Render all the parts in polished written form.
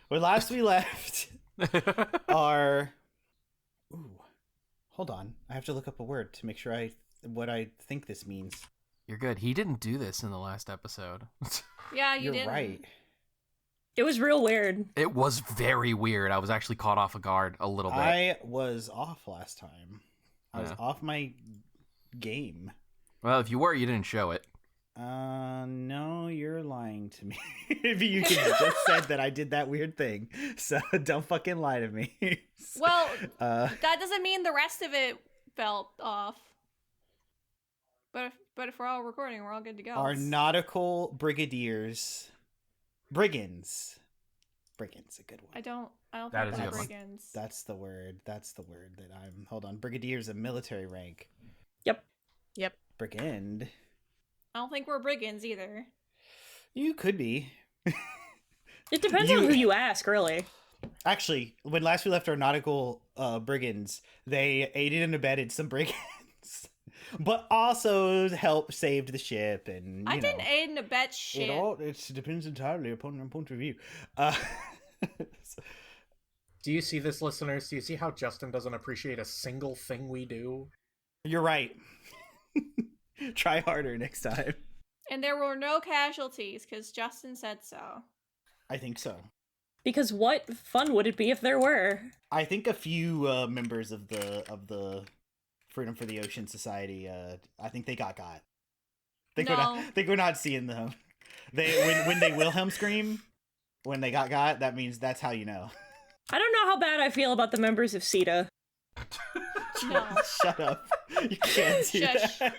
When last we left our... Ooh, hold on. I have to look up a word to make sure what I think this means. You're good. He didn't do this in the last episode. Yeah, You're didn't. right. It was real weird. It was very weird. I was actually caught off guard a little bit. I was off last time. I was off my game. Well, if you were, you didn't show it. No, you're lying to me. If you just said that I did that weird thing. So don't fucking lie to me. Well, that doesn't mean the rest of it felt off. But if we're all recording, we're all good to go. Our nautical brigadiers. Brigands, a good one. I don't That think is a they're good one. brigands. That's the word that I'm... Hold on. Brigadier's a military rank. Yep. Brigand? I don't think we're brigands either. You could be. It depends on who you ask, really. Actually, when last we left our nautical brigands, they aided and abetted some brigands. But also helped saved the ship, and I didn't aid and abet shit. It depends entirely upon your point of view. Do you see this, listeners? Do you see how Justin doesn't appreciate a single thing we do? You're right. Try harder next time. And there were no casualties, because Justin said so. I think so. Because what fun would it be if there were? I think a few members of the Freedom for the Ocean Society, I think they got. We're not seeing them. When they Wilhelm scream, when they got, that means that's how you know. I don't know how bad I feel about the members of CETA. No. Shut up. You can't do Shush. that.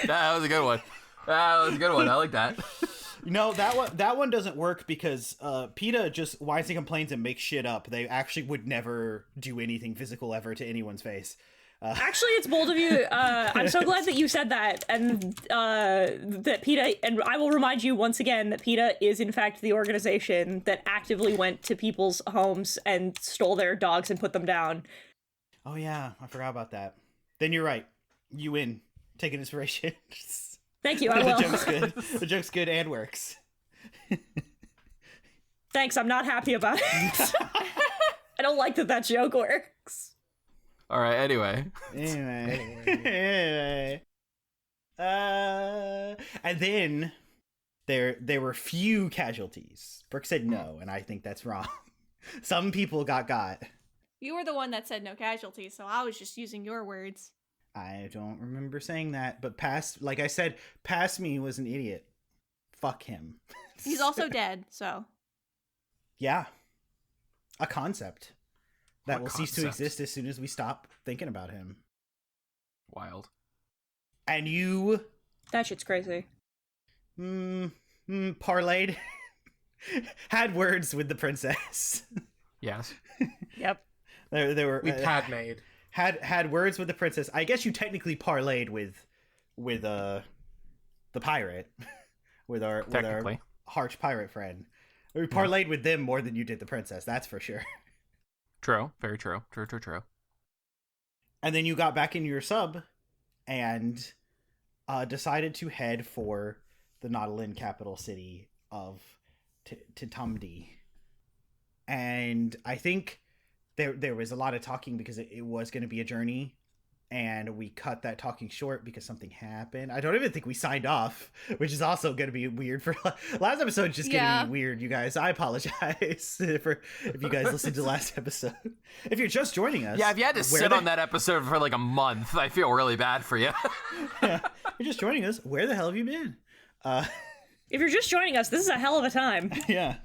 That was a good one. I like that. No, that one doesn't work because PETA just whines and complains and makes shit up. They actually would never do anything physical ever to anyone's face. Actually, it's bold of you. I'm so glad that you said that, and that PETA, and I will remind you once again that PETA is in fact the organization that actively went to people's homes and stole their dogs and put them down. Oh yeah, I forgot about that. Then you're right. You win. Take an inspiration. Thank you, I will. The joke's good. The joke's good and works. Thanks, I'm not happy about it. I don't like that joke works. All right, anyway. Anyway. And then there were few casualties. Brooke said no, and I think that's wrong. Some people got. You were the one that said no casualties, so I was just using your words. I don't remember saying that, but past me was an idiot. Fuck him. He's also dead, so. Yeah. A concept that What will cease to concept? exist as soon as we stop thinking about him. Wild. And you That shit's crazy. parlayed had words with the princess. Yes. Yep. There were We made. had words with the princess. I guess you technically parlayed with the pirate, with our Technically. harsh pirate friend. We parlayed with them more than you did the princess. That's for sure. True. Very true. True. And then you got back in your sub and decided to head for the Nautilin capital city of Titumdi. And I think there was a lot of talking because it was going to be a journey, and we cut that talking short because something happened. I don't even think we signed off, which is also going to be weird for last episode. Just going to be weird, you guys. I apologize for if you guys listened to last episode. If you're just joining us, Yeah, if you had to sit on that episode for like a month, I feel really bad for you. Yeah, you're just joining us. Where the hell have you been? If you're just joining us, this is a hell of a time. Yeah.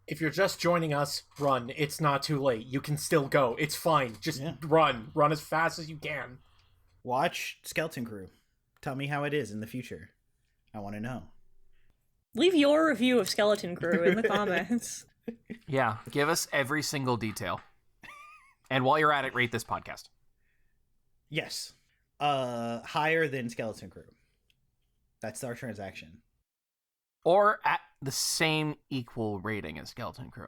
If you're just joining us, run. It's not too late. You can still go. It's fine. Just run. Run as fast as you can. Watch Skeleton Crew. Tell me how it is in the future. I want to know. Leave your review of Skeleton Crew in the comments. Yeah, give us every single detail. And while you're at it, rate this podcast. Yes. Higher than Skeleton Crew. That's our transaction. Or at the same equal rating as Skeleton Crew.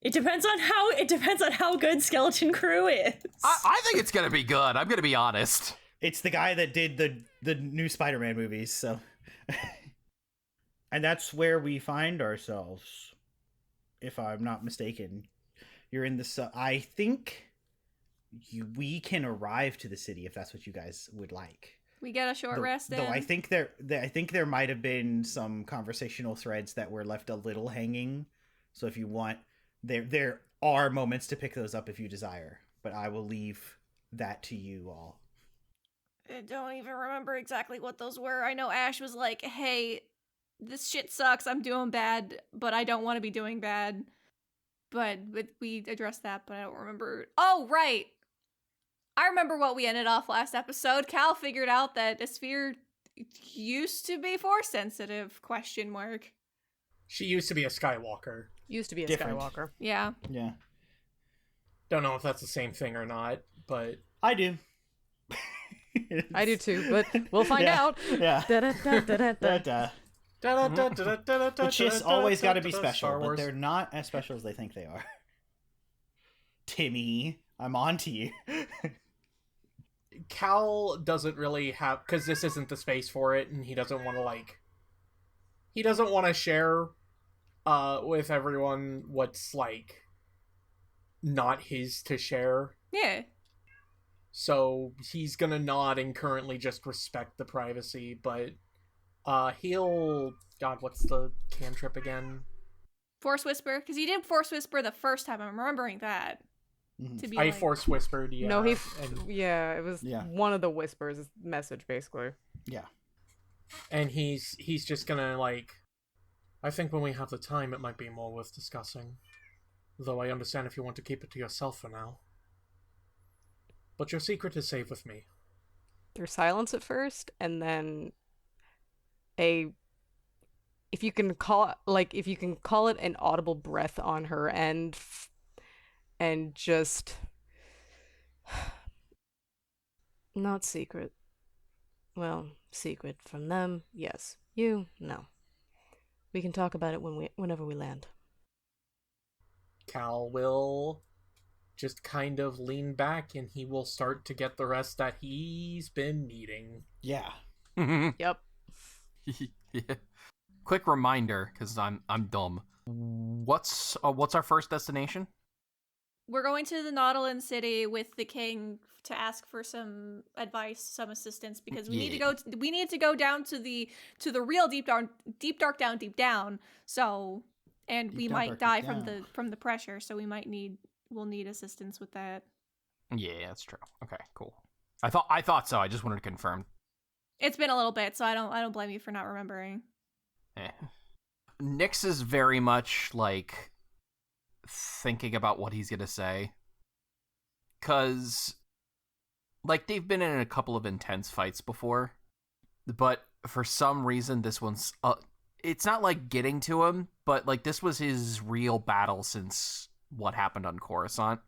It depends on how good Skeleton Crew is. I think it's gonna be good. I'm gonna be honest. It's the guy that did the new Spider-Man movies, so. And that's where we find ourselves. if I'm not mistaken. You're in the I think we can arrive to the city if that's what you guys would like. We get a short rest in. Though I think there might have been some conversational threads that were left a little hanging. So if you want, there are moments to pick those up if you desire. But I will leave that to you all. I don't even remember exactly what those were. I know Ash was like, hey, this shit sucks. I'm doing bad, but I don't want to be doing bad. But we addressed that, but I don't remember. Oh, right. I remember what we ended off last episode. Cal figured out that Esphere used to be force sensitive, ? She used to be a Skywalker. Used to be a Different. Skywalker. Yeah. Yeah. Don't know if that's the same thing or not, but... I do. I do too, but we'll find out. Yeah. Da-da-da-da-da-da. The Chiss always got to be special, but they're not as special as they think they are. Timmy, I'm on to you. Cal doesn't really have... Because this isn't the space for it, and he doesn't want to, like... He doesn't want to share with everyone what's, like, not his to share. Yeah. So he's gonna nod and currently just respect the privacy, but he'll... God, what's the cantrip again? Force Whisper, because he did Force Whisper the first time. I'm remembering that. To be I like... Force Whispered, yeah. No, and... it was one of the whispers message, basically. Yeah. And he's just gonna, like... I think when we have the time, it might be more worth discussing. Though I understand if you want to keep it to yourself for now. But your secret is safe with me. There's silence at first, and then if you can call it an audible breath on her end, and just not secret. Well, secret from them, yes. You, no. We can talk about it whenever we land. Cal will just kind of lean back, and he will start to get the rest that he's been needing. Yeah. Yep. Yeah. Quick reminder, because I'm dumb. What's our first destination? We're going to the Nautilin City with the king to ask for some advice, some assistance, because we need to go down to the real deep dark down. So, and Deep we down, might dark, die deep down. from the pressure. So we'll need assistance with that. Yeah, that's true. Okay, cool. I thought so. I just wanted to confirm. It's been a little bit, so I don't blame you for not remembering. Nyx is very much like thinking about what he's gonna say, cause like they've been in a couple of intense fights before, but for some reason this one's it's not like getting to him, but like this was his real battle since what happened on Coruscant,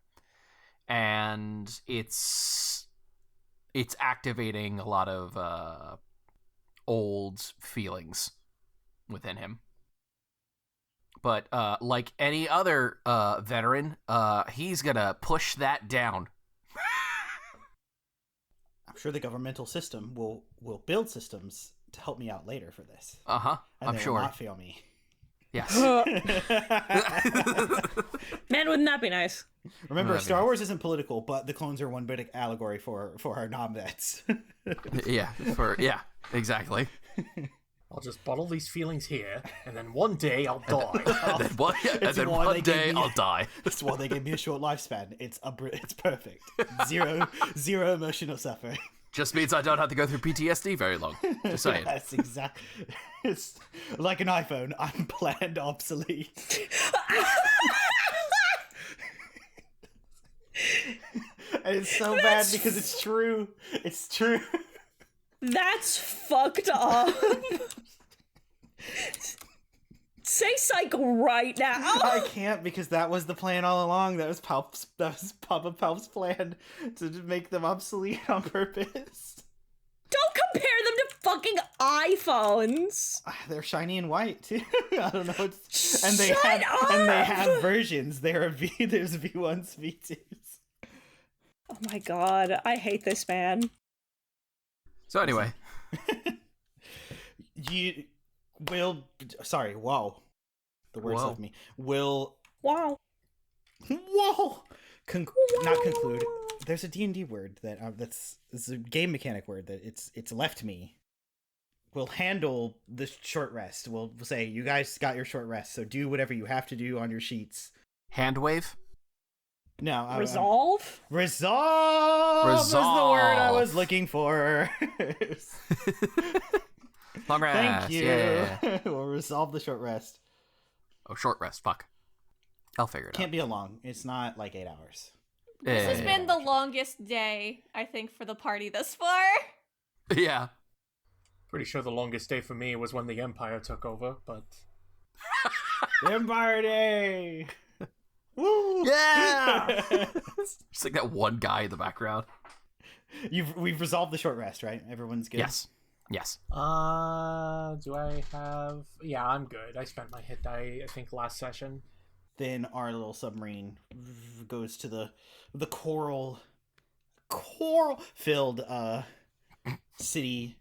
and it's activating a lot of old feelings within him. But like any other veteran, he's gonna push that down. I'm sure the governmental system will build systems to help me out later for this. And I'm they sure. will Not fail me. Yes. Man, wouldn't that be nice? Remember, Star Wars isn't political, but the clones are one big allegory for our non-vets. Yeah, exactly. I'll just bottle these feelings here, and then one day I'll die. And then one day I'll die. That's why they gave me a short lifespan. It's perfect. Zero emotional suffering. Just means I don't have to go through PTSD very long. Just saying. That's exactly. It's like an iPhone. I'm planned obsolete. And it's so bad because it's true. It's true. That's fucked up. Say psych right now. I can't because that was the plan all along. That was Papa Palp's plan to make them obsolete on purpose. Don't compare them to fucking iPhones. They're shiny and white too. I don't know. And they Shut up! And they have versions. There's V1s, V2s. Oh my god, I hate this man. So anyway, Whoa. The words left me. Will Wow. Whoa! Not conclude. There's a D&D word that's a game mechanic word that it's left me. We'll handle the short rest. We'll say, you guys got your short rest, so do whatever you have to do on your sheets. Hand wave? No. Resolve? Resolve was the word I was looking for. Long rest. Thank you. Yeah. We'll resolve the short rest. Oh, short rest. Fuck. I'll figure it Can't be a long. It's not like 8 hours. This has Yeah. been the longest day, I think, for the party thus far. Yeah. Pretty sure the longest day for me was when the Empire took over, but Empire Day! Woo! Yeah! Just like that one guy in the background. We've resolved the short rest, right? Everyone's good? Yes. Yes. do I have? Yeah, I'm good. I spent my hit die, I think, last session. Then our little submarine goes to the coral filled city.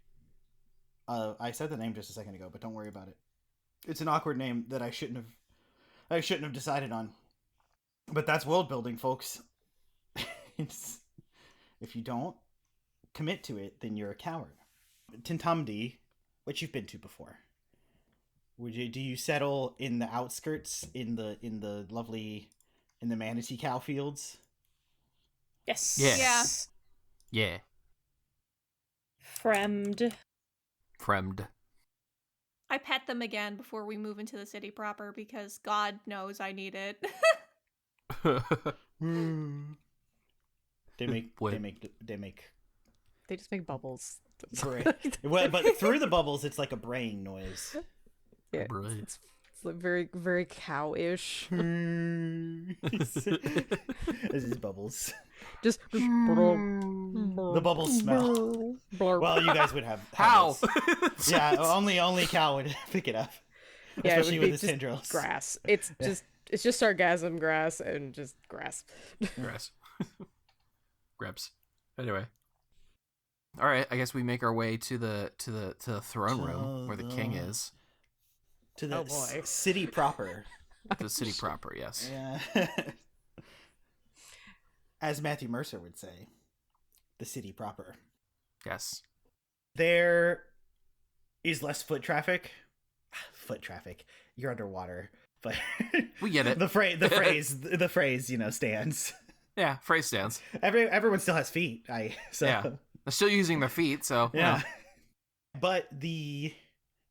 I said the name just a second ago, but don't worry about it. It's an awkward name that I shouldn't have decided on. But that's world building, folks. If you don't commit to it, then you're a coward. Tintamdi, which you've been to before. Do you settle in the outskirts in the lovely manatee cow fields? Yes. Yes. Yeah. Fremd. I pet them again before we move into the city proper because God knows I need it. They just make bubbles. well, but through the bubbles, it's like a braying noise. Yeah, it's like very, very cowish. This is bubbles. Just The bubbles smell. Well, you guys would have How? habits. Yeah, only cow would pick it up. Yeah, Especially it would with be his just tendrils. grass. It's just sargasm grass and just grass. Grass. Grabs. Anyway. All right, I guess we make our way to the throne room where the king is. To the Oh, boy. city proper. The city proper, yes. Yeah. As Matthew Mercer would say, the city proper. Yes. There is less foot traffic. Foot traffic. You're underwater, but We get it. the phrase, stands. Yeah, phrase stands. Everyone still has feet. Yeah. They're still using their feet, so Yeah. But the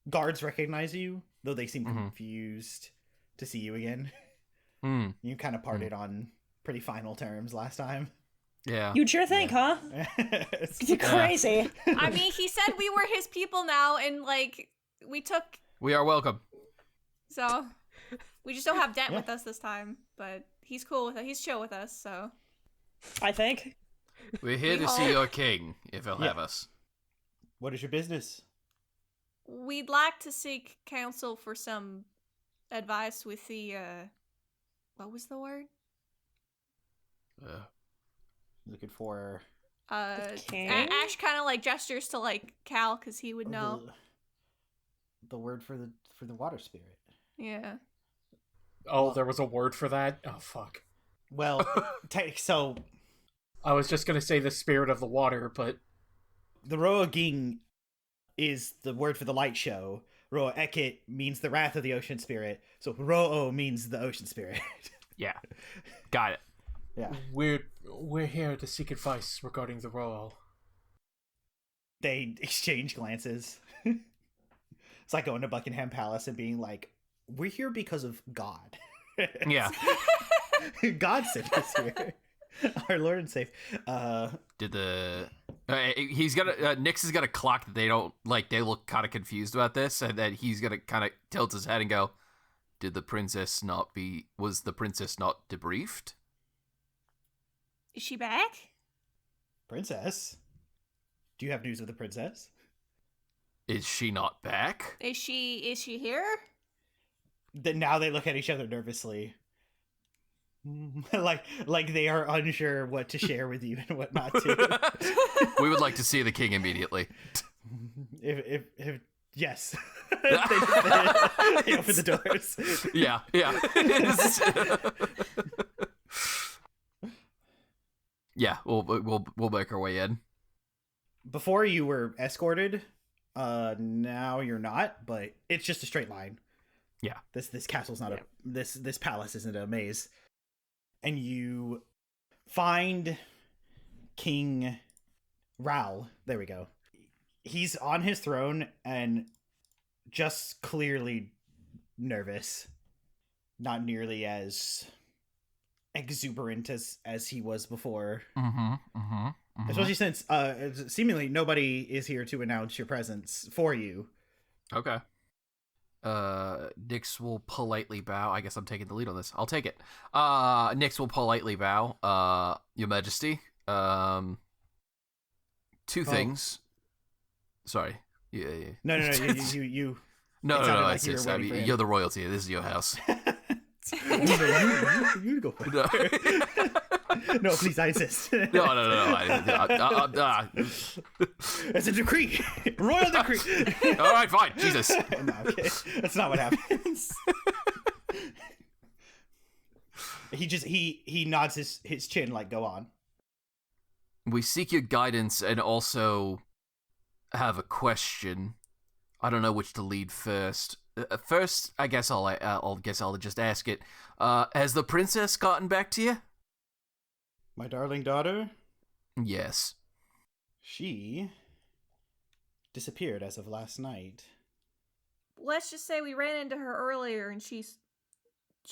guards recognize you, though they seem confused to see you again. Mm. You kind of parted on pretty final terms last time. Yeah. You'd sure think, huh? You're crazy. I mean, he said we were his people now, and We are welcome. so we just don't have Dent with us this time. But he's cool with it. He's chill with us. So I think. We're here to see your king, if he'll have us. What is your business? we'd like to seek counsel for some advice with the what was the word? Looking for king? Ash kind of like gestures to like Cal because he would know. the word for the water spirit. Yeah. Oh, there was a word for that? Oh, fuck. Well, so I was just gonna say the spirit of the water, but the Roa Ging is the word for the light show. Roa Ekit means the wrath of the ocean spirit. So Ro'o means the ocean spirit. Yeah. Got it. Yeah. we're here to seek advice regarding the Royal. They exchange glances. It's like going to Buckingham Palace and being like, we're here because of God. Yeah. God sent us here. Our Lord and Savior. Did the he's gonna Nix is gonna clock that they don't like they look kind of confused about this, and then he's gonna kind of tilt his head and go, was the princess not debriefed? Is she back? Princess? Do you have news of the princess? Is she not back? Is she here? Then now they look at each other nervously. like they are unsure what to share with you and what not to. We would like to see the king immediately. If Yes. They open the doors. Yeah. Yeah, we'll make our way in. Before you were escorted, now you're not, but it's just a straight line. Yeah. This castle's not this palace isn't a maze. And you find King Raoul. There we go. He's on his throne and just clearly nervous. Not nearly as exuberant as he was before. Especially since seemingly nobody is here to announce your presence for you. Okay. Nyx will politely bow. I guess I'm taking the lead on this. I'll take it. Nyx will politely bow. Your Majesty. Two things. Sorry. Yeah. No. You. No. Like It's just, you're the royalty. This is your house. you go first. No, please, I insist. No. It's a decree. Royal decree. All right, fine. Jesus. No, okay. That's not what happens. He nods his chin like, go on. We seek your guidance and also have a question. I don't know which to lead first. First, I guess I'll just ask it. Has the princess gotten back to you? My darling daughter? Yes. She disappeared as of last night. Let's just say we ran into her earlier, and she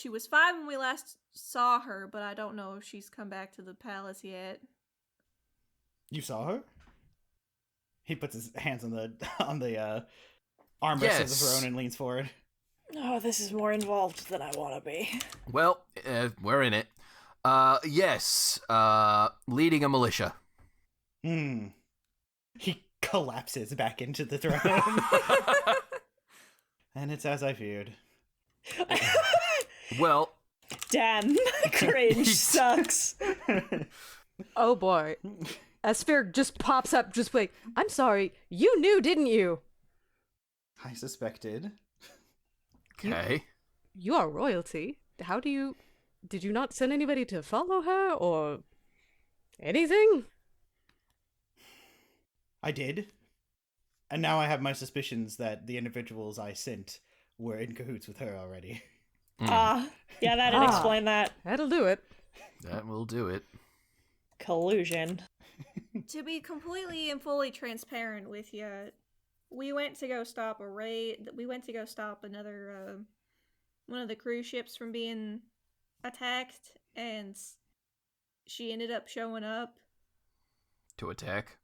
was fine when we last saw her, but I don't know if she's come back to the palace yet. You saw her? He puts his hands on the armrest Yes. of the throne and leans forward. Oh, this is more involved than I want to be. Well, we're in it. Yes. Leading a militia. He collapses back into the throne. And it's as I feared. Well. Damn, cringe sucks. Oh boy. Esphere just pops up, just like, I'm sorry, you knew, didn't you? I suspected. Okay. You are royalty. Did you not send anybody to follow her, or anything? I did. And now I have my suspicions that the individuals I sent were in cahoots with her already. Yeah, that'd explain that. That'll do it. That will do it. Collusion. To be completely and fully transparent with you, we went to go stop a raid. We went to go stop another one of the cruise ships from being attacked, and she ended up showing up To attack.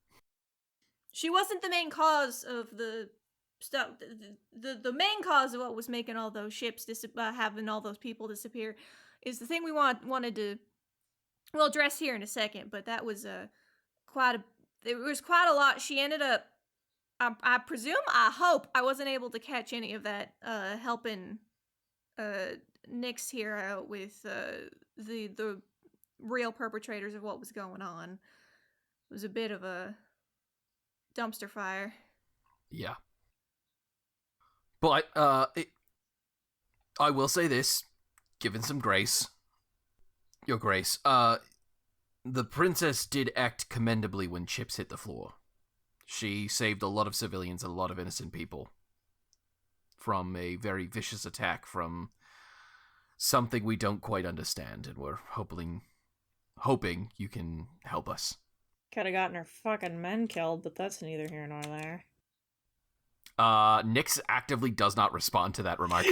She wasn't the main cause of the stuff. The main cause of what was making all those ships having all those people disappear is the thing we wanted to address here in a second. But that was quite a lot. She ended up, I presume, I hope, I wasn't able to catch any of that helping Nyx here out with the real perpetrators of what was going on. It was a bit of a dumpster fire. Yeah. But I will say this, given some grace, your grace, the princess did act commendably when chips hit the floor. She saved a lot of civilians and a lot of innocent people from a very vicious attack from something we don't quite understand, and we're hoping you can help us. Could have gotten her fucking men killed, but that's neither here nor there. Nyx actively does not respond to that remark.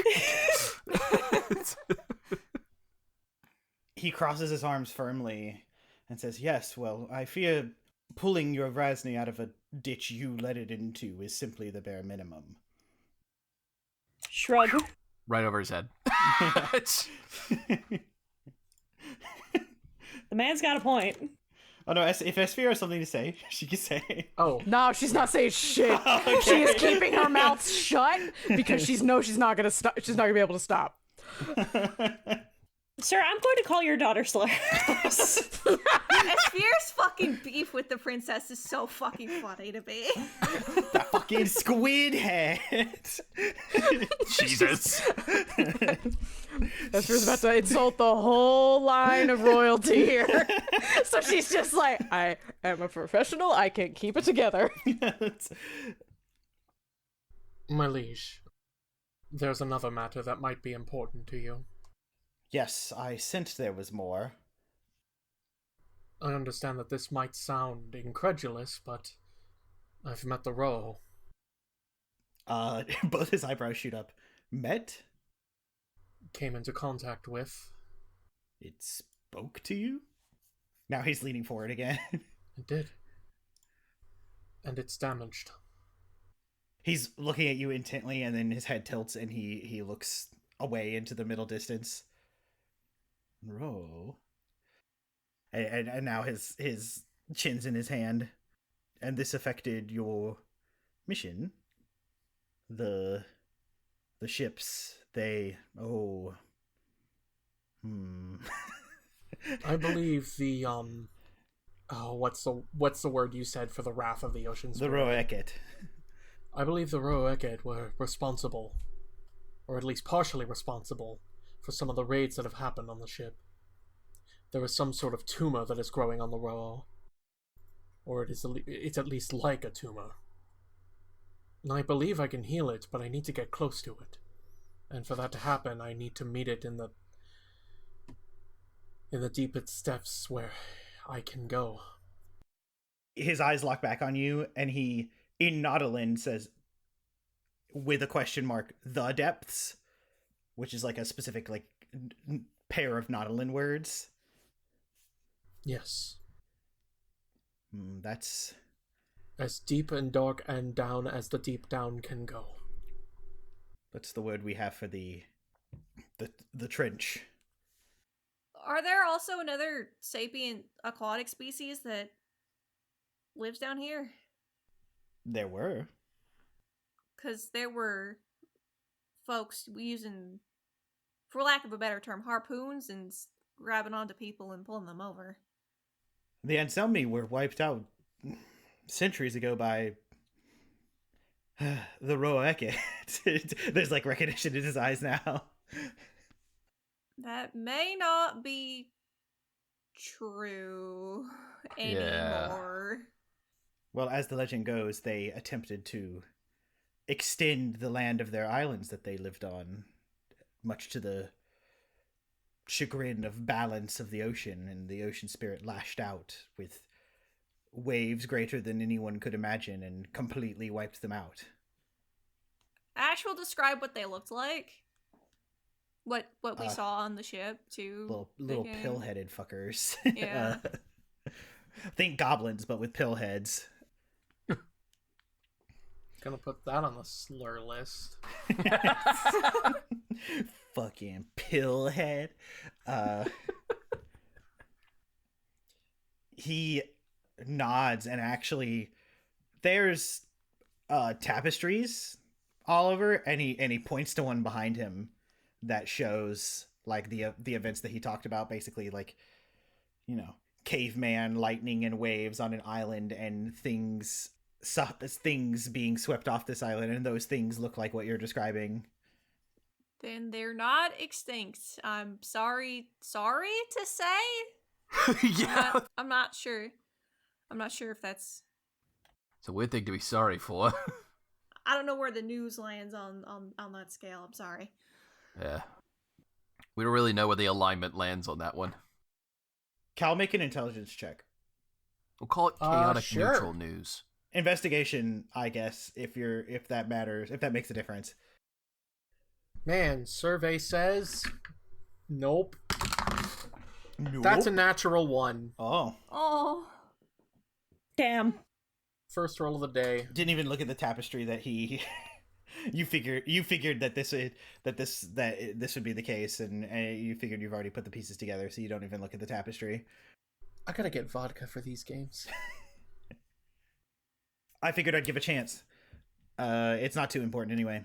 He crosses his arms firmly and says, "Yes, well, I fear pulling your Vrasny out of a ditch you led it into is simply the bare minimum." Shrug. Right over his head. The man's got a point. Oh no, if Esphere has something to say, she can say. Oh. No, she's not saying shit. Okay. She is keeping her mouth shut because she's not gonna stop. She's not gonna be able to stop. Sir, I'm going to call your daughter slurs. Esphere's fucking beef with the princess is so fucking funny to me. That fucking squid head. Jesus. Esphere's about to insult the whole line of royalty here. So she's just like, I am a professional, I can keep it together. My liege, there's another matter that might be important to you. Yes, I sensed there was more. I understand that this might sound incredulous, but I've met the Ro. Both his eyebrows shoot up. Met? Came into contact with. It spoke to you? Now he's leaning forward again. It did. And it's damaged. He's looking at you intently, and then his head tilts, and he looks away into the middle distance. Ro. And now his chin's in his hand. And this affected your mission. The ships, they... Oh. I believe the, Oh, what's the word you said for the wrath of the ocean spirit? The Roeket. I believe the Roeket were responsible, or at least partially responsible, for some of the raids that have happened on the ship. There is some sort of tumor that is growing on the Ro, or it's at least like a tumor. And I believe I can heal it, but I need to get close to it. And for that to happen, I need to meet it in the deepest depths where I can go. His eyes lock back on you, and he, in Nautilin, says, with a question mark, the depths, which is like a specific like pair of Nautilin words. Yes. That's as deep and dark and down as the deep down can go. That's the word we have for the trench. Are there also another sapient aquatic species that lives down here? There were. Because there were folks using, for lack of a better term, harpoons and grabbing onto people and pulling them over. The Anselmi were wiped out centuries ago by the Roeket. There's like recognition in his eyes now. That may not be true anymore. Well, as the legend goes, they attempted to extend the land of their islands that they lived on, much to the chagrin of balance of the ocean, and the ocean spirit lashed out with waves greater than anyone could imagine and completely wiped them out. Ash will describe what they looked like. What we saw on the ship, too. Little pill-headed fuckers. Yeah. Think goblins, but with pill heads. Gonna put that on the slur list. Fucking pillhead. He nods, and actually there's tapestries all over, and he points to one behind him that shows like the events that he talked about, basically like, you know, caveman lightning and waves on an island, and things being swept off this island, and those things look like what you're describing. Then they're not extinct. I'm sorry to say. Yeah. I'm not sure. I'm not sure if that's... It's a weird thing to be sorry for. I don't know where the news lands on that scale. I'm sorry. Yeah. We don't really know where the alignment lands on that one. Cal, make an intelligence check. We'll call it chaotic sure. neutral news. Investigation, I guess, if that matters, if that makes a difference. Man, survey says nope. Nope. That's a natural one. Oh. Damn. First roll of the day. Didn't even look at the tapestry that he. You figured that this would be the case, and you figured you've already put the pieces together, so you don't even look at the tapestry. I gotta get vodka for these games. I figured I'd give a chance. It's not too important anyway.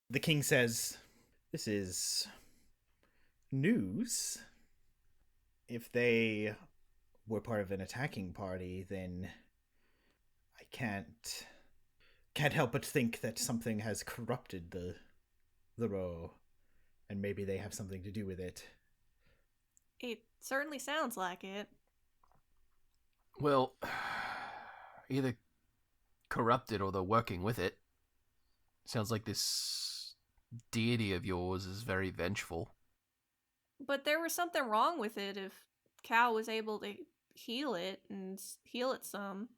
The king says, "This is news. If they were part of an attacking party, then I can't help but think that something has corrupted the Ro, and maybe they have something to do with it. It certainly sounds like it. Well, either corrupted or they're working with it. Sounds like this deity of yours is very vengeful. But there was something wrong with it if Cal was able to heal it and heal it some.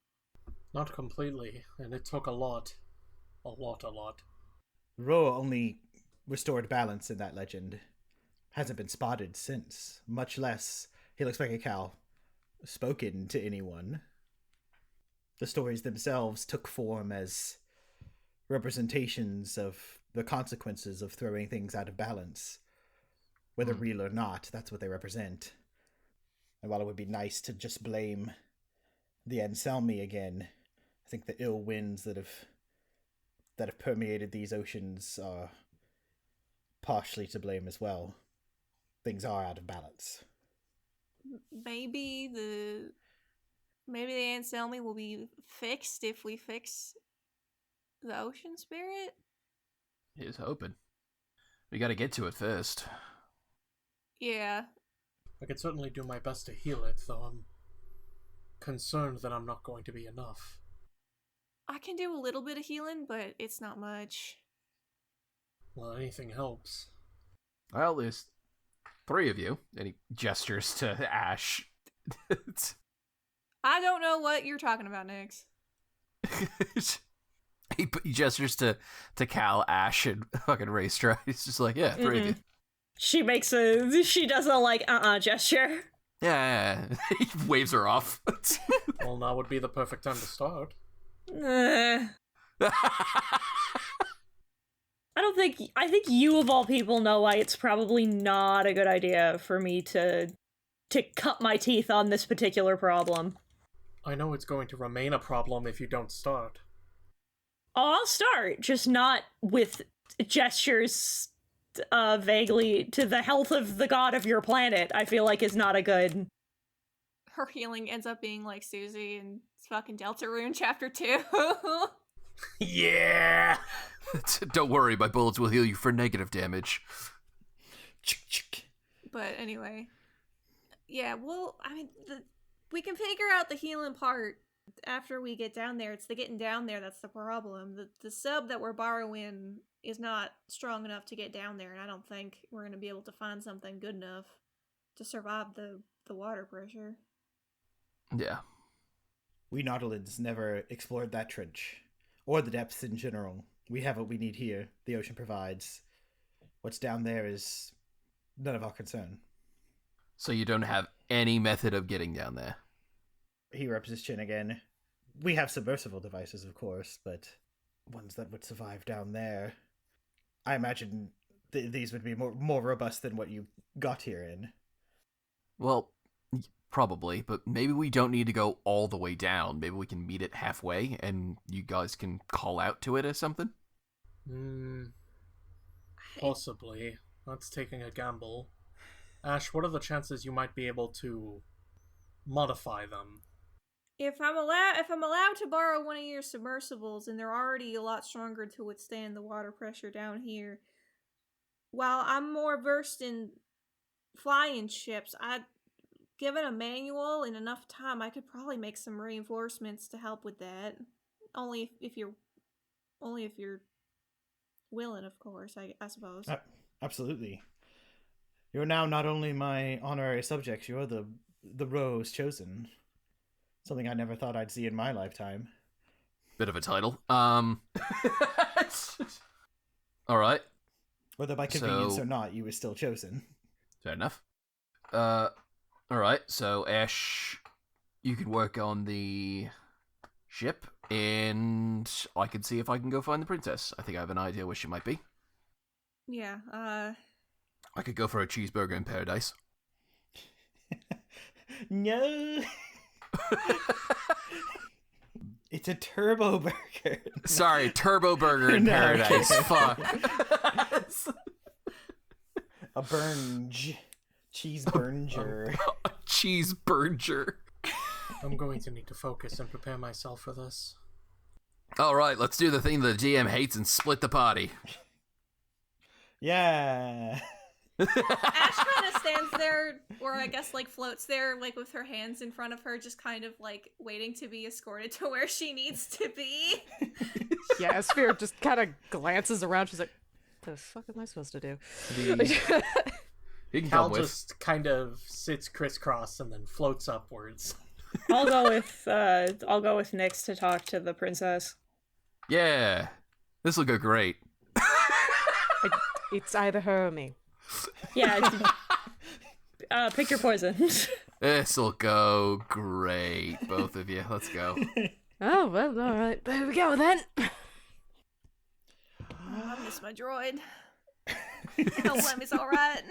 Not completely, and it took a lot. A lot. Ro only restored balance in that legend. Hasn't been spotted since, much less, he looks like a cow, spoken to anyone. The stories themselves took form as representations of the consequences of throwing things out of balance. Whether real or not, that's what they represent. And while it would be nice to just blame the Anselmi again, I think the ill winds that have permeated these oceans are partially to blame as well. Things are out of balance. Maybe the Anselmi will be fixed if we fix the ocean spirit? Here's hoping. We gotta get to it first. Yeah. I could certainly do my best to heal it, though I'm concerned that I'm not going to be enough. I can do a little bit of healing, but it's not much. Well, anything helps. Well, there's 3 of you. And he gestures to Ash. I don't know what you're talking about, Nix. he gestures to Cal, Ash, and fucking Raestra. He's just like, yeah, 3 of you. She does a gesture. Yeah. He waves her off. Well, now would be the perfect time to start. I think you of all people know why it's probably not a good idea for me to cut my teeth on this particular problem. I know it's going to remain a problem if you don't start. Oh, I'll start, just not with gestures vaguely to the health of the god of your planet. I feel like is not a good... Her healing ends up being like Susie in fucking Deltarune Chapter 2. Yeah! Don't worry, my bullets will heal you for negative damage. But anyway. Yeah, well, I mean, we can figure out the healing part after we get down there. It's the getting down there that's the problem. The sub that we're borrowing is not strong enough to get down there, and I don't think we're going to be able to find something good enough to survive the water pressure. Yeah. We Nautilids never explored that trench, or the depths in general. We have what we need here. The ocean provides. What's down there is none of our concern. So you don't have any method of getting down there? He rubs his chin again. We have submersible devices, of course, but ones that would survive down there. I imagine these would be more robust than what you got here in. Well, probably, but maybe we don't need to go all the way down. Maybe we can meet it halfway, and you guys can call out to it or something? Possibly. That's taking a gamble. Ash, what are the chances you might be able to modify them? If I'm allowed to borrow one of your submersibles, and they're already a lot stronger to withstand the water pressure down here, while I'm more versed in flying ships, given a manual and enough time, I could probably make some reinforcements to help with that. Only if you're willing, of course, I suppose. Absolutely. You're now not only my honorary subject, you're the Rose chosen. Something I never thought I'd see in my lifetime. Bit of a title. Alright. Whether by convenience or not, you were still chosen. Fair enough. Alright, so Ash, you can work on the ship, and I can see if I can go find the princess. I think I have an idea where she might be. Yeah, I could go for a cheeseburger in paradise. No! It's a turbo burger. Sorry, turbo burger in paradise. Okay. Fuck. A cheese burger. A cheese burger. I'm going to need to focus and prepare myself for this. All right, let's do the thing the GM hates and split the party. Yeah. Ash kind of stands there, or I guess like floats there, like with her hands in front of her, just kind of like waiting to be escorted to where she needs to be. Yeah, Esphere just kind of glances around. She's like, "What the fuck am I supposed to do?" He can Cal come with. just kind of sits crisscross and then floats upwards. I'll go with Nyx to talk to the princess. Yeah, this will go great. It's either her or me. Yeah. Pick your poison. This'll go great, both of you. Let's go. Oh, well, all right. There we go, then. I miss my droid. No, Lemmy's alright.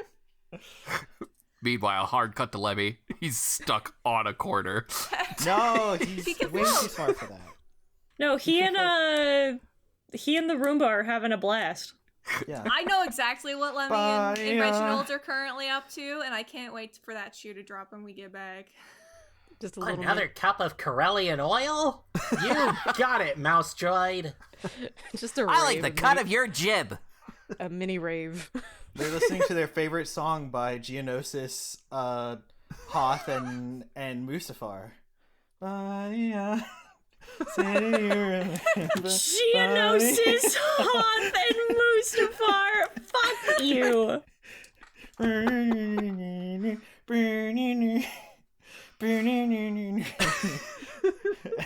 Meanwhile, hard cut to Lemmy. He's stuck on a corner. No, he's He can way float. too smart for that. No, he and the Roomba are having a blast. Yeah. I know exactly what Lemmy and Bye, Reginald are currently up to, and I can't wait for that shoe to drop when we get back. Just a little Another cup of Corellian oil? You got it, mouse droid. just a I like rave, the cut of your jib. a mini rave. They're listening to their favorite song by Geonosis, Hoth, and Mustafar. Geonosis, Hoth, and Mustafar. Fuck you.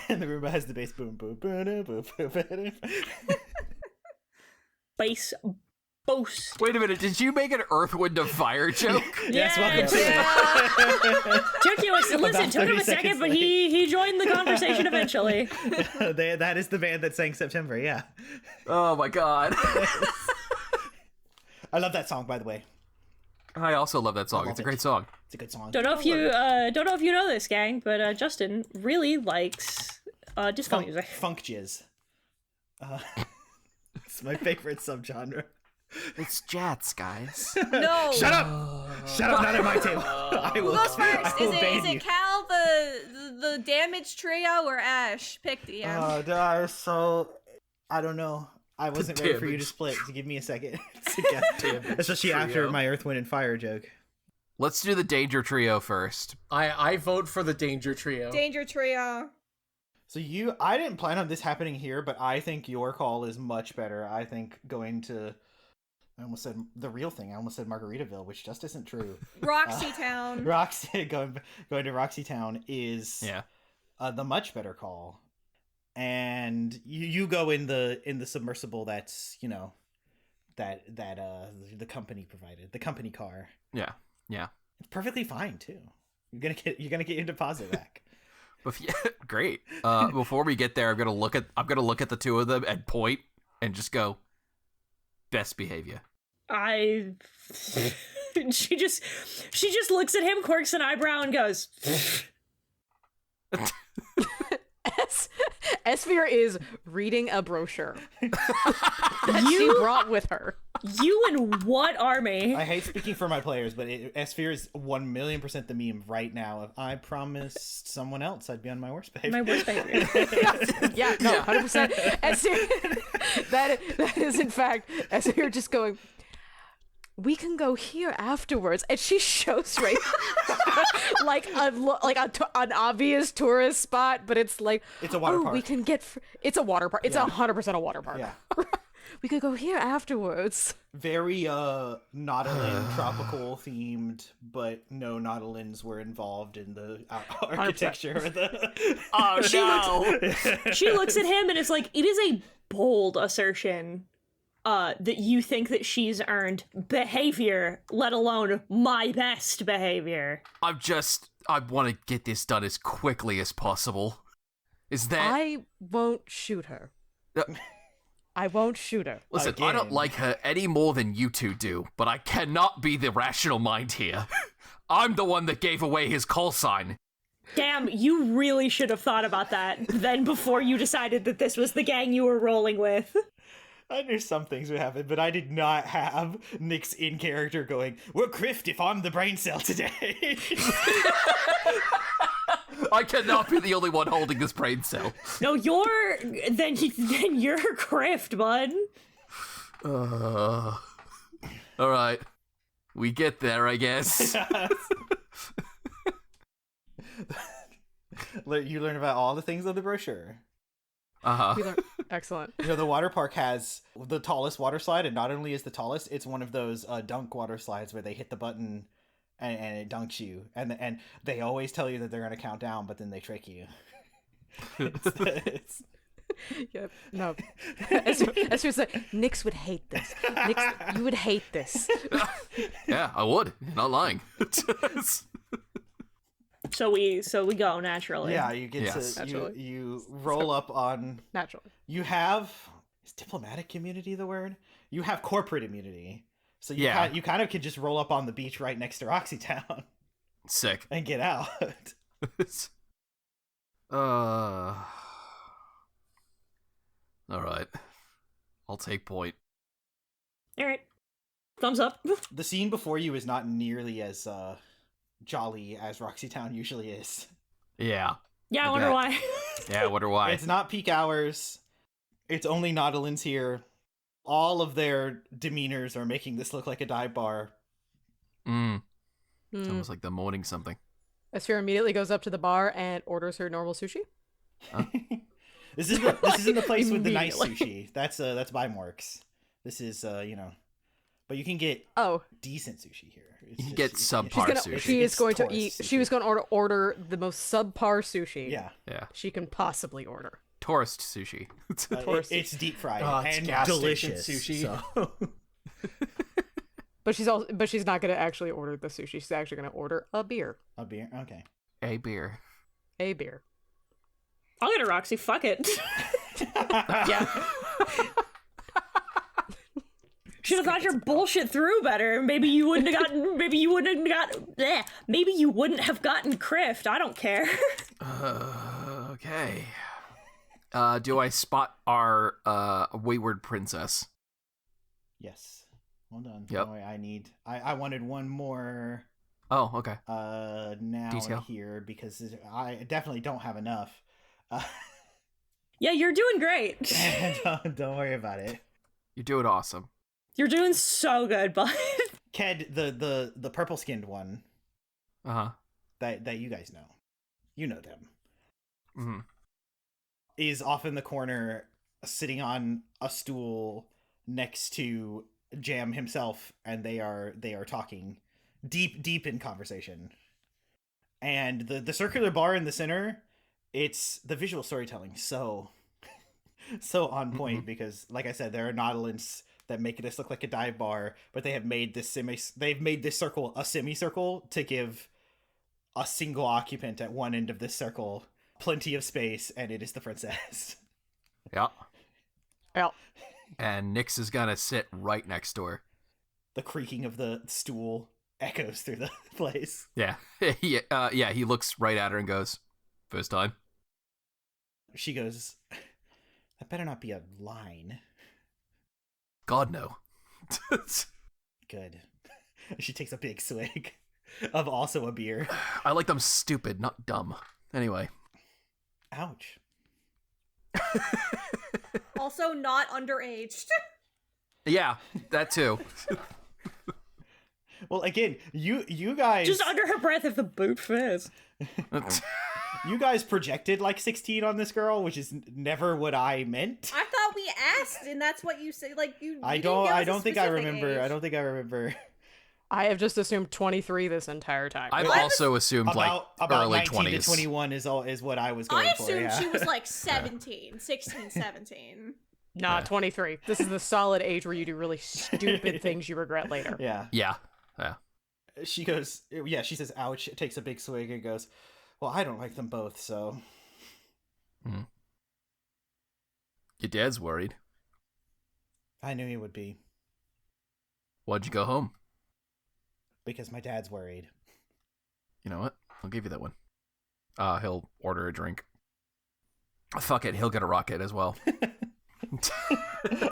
And the Roomba has the bass boom boom boom boom boom boom. Base boast. Wait a minute, did you make an Earth, Wind, and Fire joke? Yes, Yeah, welcome. Took him a 30 second, but seconds he joined the conversation eventually. That is the band that sang September, yeah. Oh my god. I love that song, by the way. I also love that song. love It's a it. great song. It's a good song. Don't know if you know this, gang, but Justin really likes disco music. Funk jizz. It's my favorite subgenre. It's jazz, guys. No! Shut up! Shut up, not at my table. I Who will, goes I first? will Is ban you. it Cal, the damage trio, or Ash? Pick the I don't know. I wasn't ready for you to Damage. split, so give me a second to get, especially after my Earth, Wind, and Fire joke. Let's do the Danger Trio first. I vote for the Danger Trio. Danger trio. So I didn't plan on this happening here, but I think your call is much better. I think going to, I almost said the real thing. I almost said Margaritaville, which just isn't true. Roxy Town. Roxy going to Roxy Town is Yeah. the much better call. And you go in the submersible that's, you know, that the company provided, the company car. Yeah. Yeah. It's perfectly fine too. You're gonna get your deposit back. Great. Before we get there, I'm gonna look at the two of them and point and just go, best behavior. She just looks at him, quirks an eyebrow, and goes. Esphere is reading a brochure that she brought with her. You and what army? I hate speaking for my players, but Esphere is 1,000,000% the meme right now. If I promised someone else I'd be on my worst behavior. My worst behavior. Yeah, no, 100%. Esphere, that is in fact Esphere just going, we can go here afterwards, and she shows right like an obvious tourist spot, but it's like, It's a water park. we can get it's a water park. It's 100% a water park. Yeah. We could go here afterwards. Very Nautilin tropical themed, but no Nautilins were involved in the architecture of the She looks at him and it's like, it is a bold assertion that you think that she's earned behavior, let alone my best behavior. I want to get this done as quickly as possible. Is that... I won't shoot her. I won't shoot her. Listen, I don't Again. like her any more than you two do, but I cannot be the rational mind here. I'm the one that gave away his call sign. Damn, you really should have thought about that then before you decided that this was the gang you were rolling with. There's some things would happen, but I did not have Nick's in character going, "We're Crift if I'm the brain cell today." I cannot be the only one holding this brain cell. No, then you're Crift, bud. All right, we get there, I guess. You learn about all the things on the brochure. Excellent. You know, the water park has the tallest water slide, and not only is the tallest, it's one of those dunk water slides where they hit the button and it dunks you. And they always tell you that they're going to count down, but then they trick you. it's... Yep. No. As was like, Nix would hate this. Nix, you would hate this. Yeah, I would. Not lying. So we go naturally. Yeah, you get Yes. to you roll up on Naturally. You have, is diplomatic immunity the word? You have corporate immunity. So you Yeah. you kind of can just roll up on the beach right next to Roxy Town Sick. and get out. All right. I'll take point. All right. Thumbs up. The scene before you is not nearly as jolly as Roxy Town usually is. Yeah. Yeah, I I wonder bet. why. Yeah, I wonder why. It's not peak hours. It's only Naudilins here. All of their demeanors are making this look like a dive bar. It's almost like they're mourning something. Esphere immediately goes up to the bar and orders her normal sushi. This isn't the place with the nice Immediately. sushi. That's Bimorks. This is but you can get decent sushi here. It's You can just- get subpar sushi. She is It's going to tourist eat. sushi. She was going to order the most subpar sushi. Yeah. Yeah. She can possibly order. Tourist sushi. It's deep fried Oh, it's and gas station delicious. sushi. So. But she's not going to actually order the sushi. She's actually going to order a beer. A beer. Okay. A beer. A beer. I'll get a Roxy. Fuck it. Yeah. Should have thought your bullshit through better. Maybe you wouldn't have gotten. Maybe you wouldn't have gotten Crift. I don't care. Okay. Do I spot our wayward princess? Yes. Hold on. Yep. Oh, I wanted one more Oh, okay. now Detail. here because I definitely don't have enough. Yeah, you're doing great. Don't worry about it. You're doing awesome. You're doing so good, bud. Ked, the purple skinned one Uh-huh. that you guys know. You know them. Mm-hmm. Is off in the corner sitting on a stool next to Jam himself, and they are talking deep in conversation. And the circular bar in the center, it's the visual storytelling so on point because like I said, there are Naudilins that make this look like a dive bar, but they have made this circle a semicircle to give a single occupant at one end of this circle plenty of space, and it is the princess. Yeah. Yeah. And Nyx is gonna sit right next to her. The creaking of the stool echoes through the place. Yeah. Yeah, he looks right at her and goes, "First time?" She goes, "That better not be a line." God, no. Good. She takes a big swig of also a beer. I like them stupid, not dumb. Anyway. Ouch. Also not underaged. Yeah, that too. Well, again, you guys Just under her breath if the boot fits. you guys projected like 16 on this girl, which is never what I meant. I thought we asked, and that's what you say. Like you. I you didn't give us a don't think I specific remember. age. I don't think I remember. I have just assumed 23 this entire time. I've Well, also assumed About early 19 20s. to 21 is what I was going I for. assumed Yeah. she was like 17, 16, 17. Nah, 23. This is the solid age where you do really stupid things you regret later. Yeah. Yeah. She goes. Yeah. She says, "Ouch!" Takes a big swig and goes, "Well, I don't like them both, so." Your dad's worried. I knew he would be Why'd you go home? because my dad's worried. You know what? I'll give you that one. He'll order a drink. Fuck it, he'll get a rocket as well.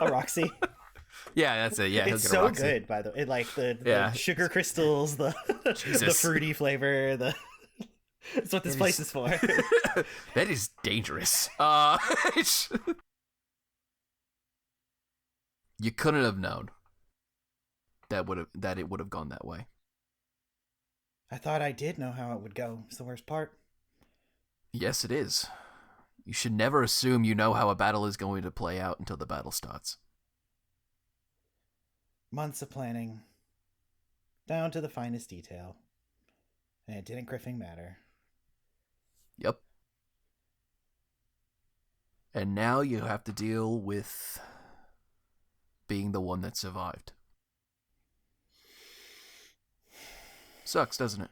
A Roxy. Yeah, that's it. Yeah, he'll It's get a so Roxy. good, by the way. Like the Yeah. sugar crystals, the Jesus. fruity flavor. That's what this place is for. That is dangerous. You couldn't have known that it would have gone that way. I thought I did know how it would go. It's the worst part. Yes, it is. You should never assume you know how a battle is going to play out until the battle starts. Months of planning, down to the finest detail, and it didn't griffing matter. Yep. And now you have to deal with being the one that survived. Sucks, doesn't it?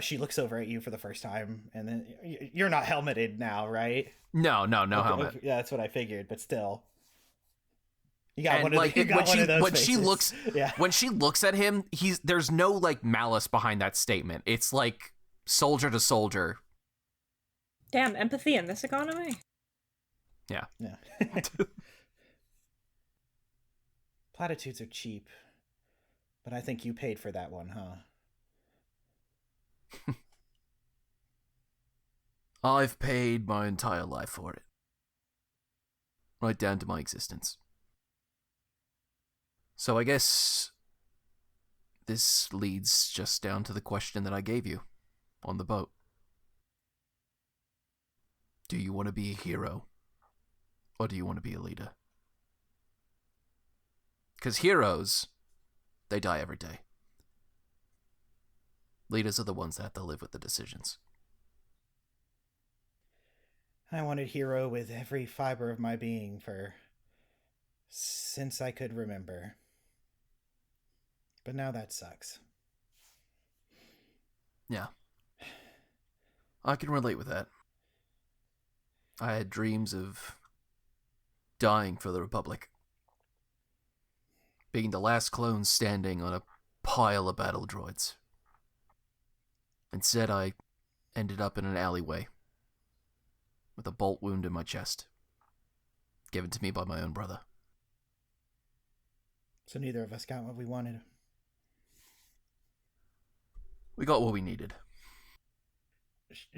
She looks over at you for the first time, and then you're not helmeted now, right? No Okay, helmet. okay, yeah, that's what I figured, but still. You got And one of, like you got one of those when she faces. looks Yeah. when she looks at him, there's no like malice behind that statement. It's like soldier to soldier. Damn, empathy in this economy. Yeah. Yeah. Platitudes are cheap, but I think you paid for that one, huh? I've paid my entire life for it. Right down to my existence. So I guess this leads just down to the question that I gave you on the boat. Do you want to be a hero? Or do you want to be a leader? Because heroes, they die every day. Leaders are the ones that have to live with the decisions. I wanted hero with every fiber of my being since I could remember. But now that sucks. Yeah. I can relate with that. I had dreams of dying for the Republic. Being the last clone standing on a pile of battle droids. Instead, I ended up in an alleyway with a bolt wound in my chest, given to me by my own brother. So neither of us got what we wanted. We got what we needed.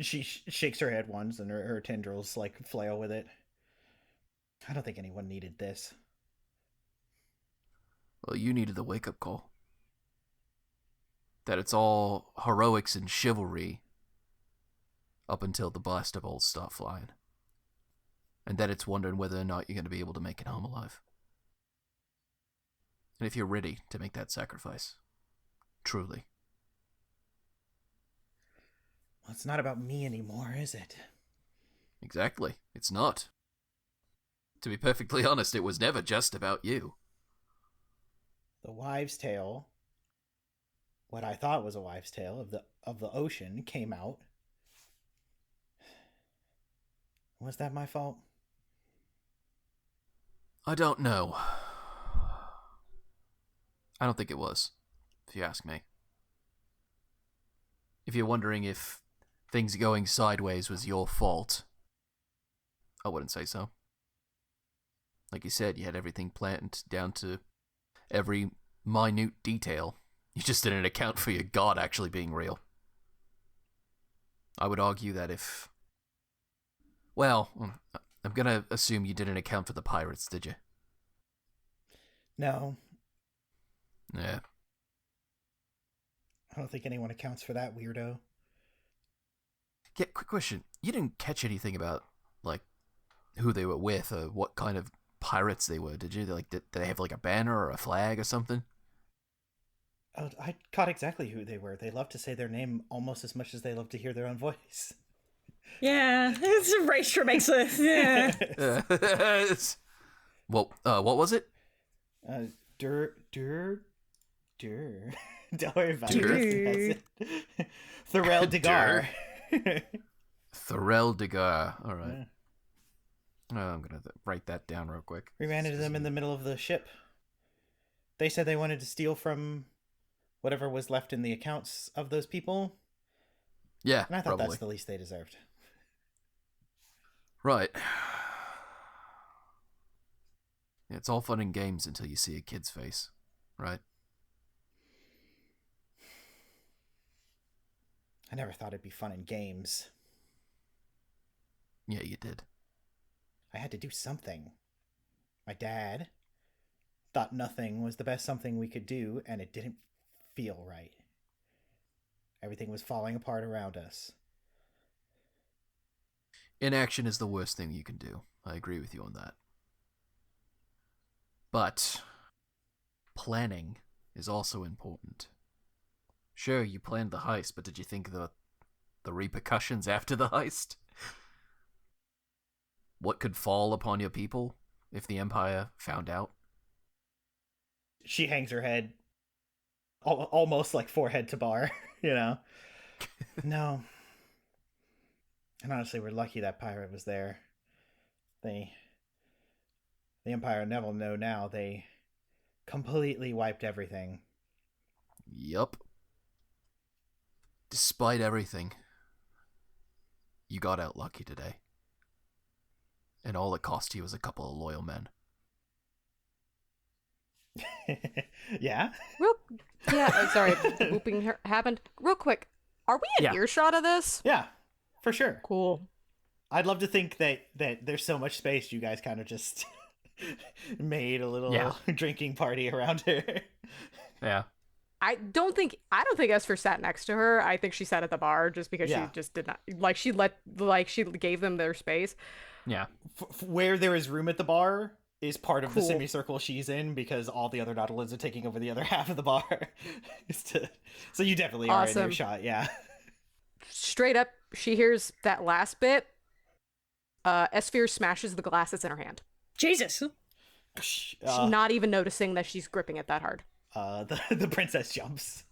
She shakes her head once, and her tendrils like flail with it. I don't think anyone needed this. Well, you needed the wake-up call. That it's all heroics and chivalry up until the blast bolts start flying. And that it's wondering whether or not you're going to be able to make it home alive. And if you're ready to make that sacrifice. Truly. Well, it's not about me anymore, is it? Exactly. It's not. To be perfectly honest, it was never just about you. The wives' tale, what I thought was a wives' tale of the ocean, came out. Was that my fault? I don't know. I don't think it was, if you ask me. If you're wondering if things going sideways was your fault, I wouldn't say so. Like you said, you had everything planned down to every minute detail. You just didn't account for your god actually being real. I would argue that if... Well, I'm gonna assume you didn't account for the pirates, did you? No, Yeah. I don't think anyone accounts for that weirdo. Yeah, quick question. You didn't catch anything about, like, who they were with or what kind of pirates they were, did you? Like, did they have, like, a banner or a flag or something? Oh, I caught exactly who they were. They love to say their name almost as much as they love to hear their own voice. Yeah, Raestra makes a... Yeah. Well, what was it? Dur. Don't worry about Dur. it. Thorel Degar. Thorel Degar. All right. I'm gonna write that down real quick. We ran into them in the middle of the ship. They said they wanted to steal from whatever was left in the accounts of those people. Yeah, And I thought probably. that's the least they deserved. Right. It's all fun and games until you see a kid's face, right? I never thought it'd be fun and games. Yeah, you did. I had to do something. My dad thought nothing was the best something we could do, and it didn't feel right. Everything was falling apart around us. Inaction is the worst thing you can do. I agree with you on that. But planning is also important. Sure, you planned the heist, but did you think the repercussions after the heist? What could fall upon your people if the Empire found out? She hangs her head almost like forehead to bar, you know? No. And honestly, we're lucky that pirate was there. The Empire never know now. They completely wiped everything. Yup. Despite everything, you got out lucky today. And all it cost you was a couple of loyal men. Yeah? Sorry, the whooping happened. Real quick, are we in earshot of this? Yeah, for sure. Cool. I'd love to think that there's so much space you guys kind of just made a little drinking party around her. Yeah. I don't think Esphere sat next to her. I think she sat at the bar just because she just did not she gave them their space. Yeah. Where there is room at the bar is part of the semicircle she's in, because all the other Nautilins are taking over the other half of the bar. So you definitely are in earshot, yeah. Straight up, she hears that last bit. Esphere smashes the glass that's in her hand. Jesus. She's not even noticing that she's gripping it that hard. The princess jumps.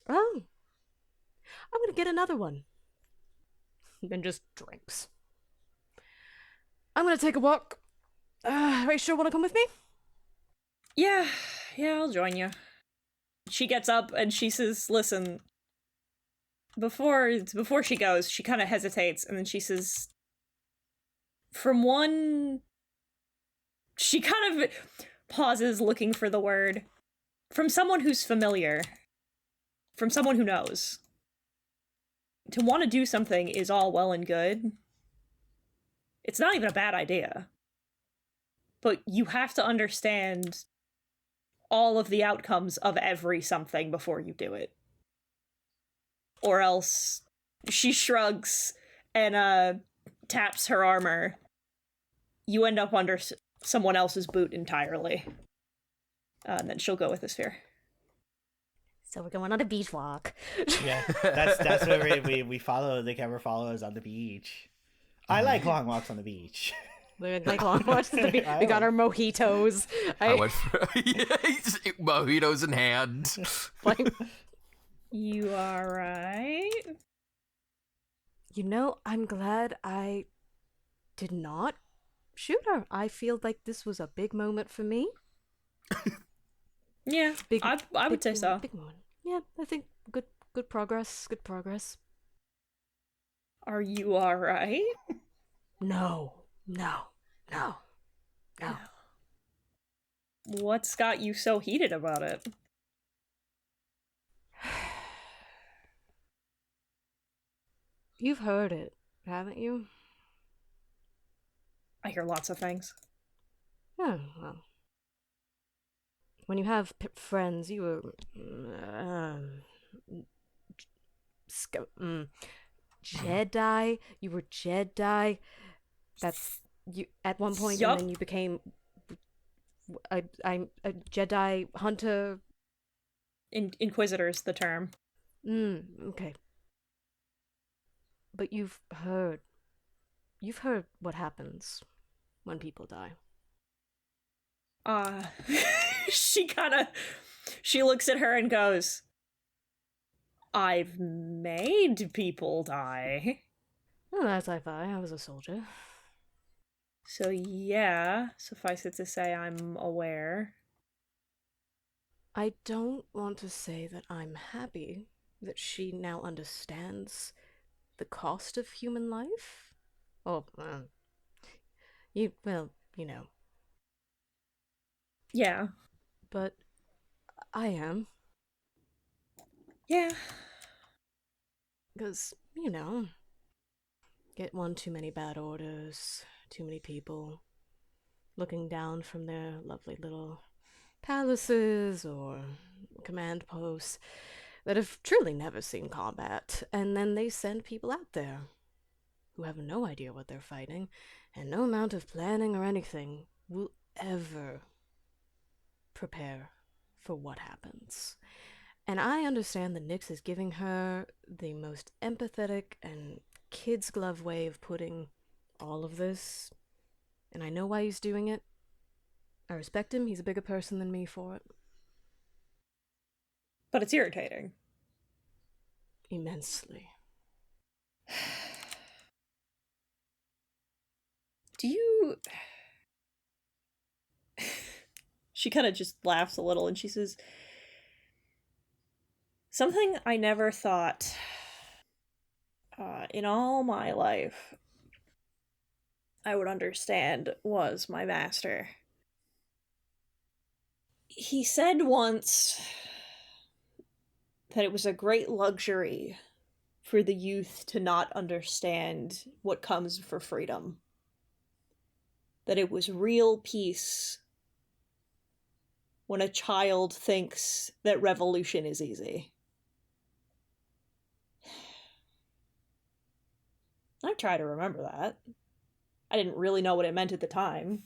Oh. I'm gonna get another one. Then just drinks. I'm gonna take a walk. Raestra, wanna come with me? Yeah, I'll join you. She gets up and she says, listen, before she goes, she kind of hesitates, and then she says, she kind of pauses looking for the word. From someone who's familiar. From someone who knows. To want to do something is all well and good. It's not even a bad idea. But you have to understand all of the outcomes of every something before you do it. Or else she shrugs and taps her armor. You end up under someone else's boot entirely. And then she'll go with Esphere. So we're going on a beach walk. Yeah, that's where we follow. The camera follows on the beach. I like long walks on the beach. Like long walks on the beach. We got our mojitos. I went for mojitos in hand. You are right. You know, I'm glad I did not shoot her. I feel like this was a big moment for me. Yeah, I would say so. Big moment. Yeah, I think good progress. Good progress. Are you all right? No. What's got you so heated about it? You've heard it, haven't you? I hear lots of things. Oh, well. When you have friends, you were Jedi. You were Jedi. That's you at one point, yup. And then you became I'm a Jedi hunter. Inquisitor's the term. Okay. But you've heard what happens when people die. She looks at her and goes, I've made people die. Oh, that's I was a soldier. So yeah, suffice it to say I'm aware. I don't want to say that I'm happy that she now understands the cost of human life. Oh, you know, Yeah. But I am. Yeah. Because, get one too many bad orders, too many people looking down from their lovely little palaces or command posts that have truly never seen combat, and then they send people out there who have no idea what they're fighting, and no amount of planning or anything will ever prepare for what happens. And I understand that Nyx is giving her the most empathetic and kid's glove way of putting all of this, and I know why he's doing it. I respect him, he's a bigger person than me for it. But it's irritating. Immensely. Do you... She kind of just laughs a little and she says, something I never thought in all my life I would understand was my master. He said once that it was a great luxury for the youth to not understand what comes for freedom. That it was real peace when a child thinks that revolution is easy. I try to remember that. I didn't really know what it meant at the time.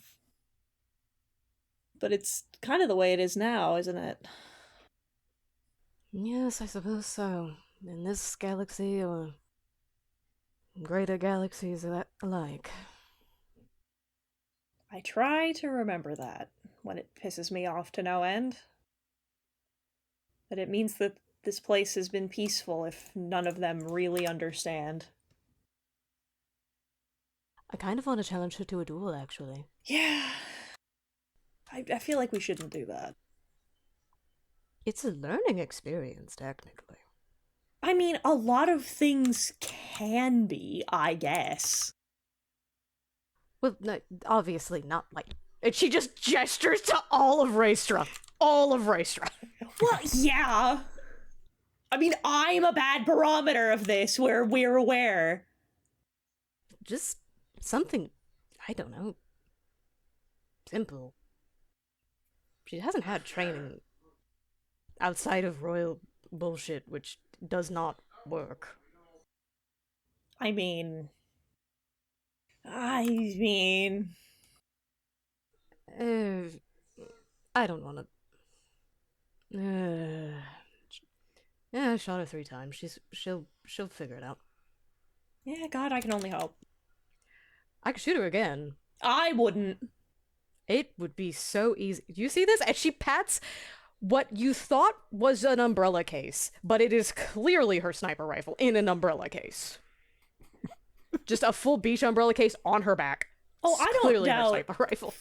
But it's kind of the way it is now, isn't it? Yes, I suppose so. In this galaxy or greater galaxies alike. I try to remember that when it pisses me off to no end. That it means that this place has been peaceful if none of them really understand. I kind of want to challenge her to a duel, actually. Yeah. I feel like we shouldn't do that. It's a learning experience, technically. I mean, a lot of things can be, I guess. Well, no, obviously not like... And she just gestures to all of Raestra. All of Raestra. Well, yeah. I mean, I'm a bad barometer of this, where we're aware. Just something, I don't know, simple. She hasn't had training outside of royal bullshit, which does not work. I mean... I don't want to... yeah, I shot her 3 times. She'll figure it out. Yeah, God, I can only hope. I could shoot her again. I wouldn't. It would be so easy. Do you see this? And she pats what you thought was an umbrella case, but it is clearly her sniper rifle in an umbrella case. Just a full beach umbrella case on her back. Oh, I don't clearly doubt her sniper rifle.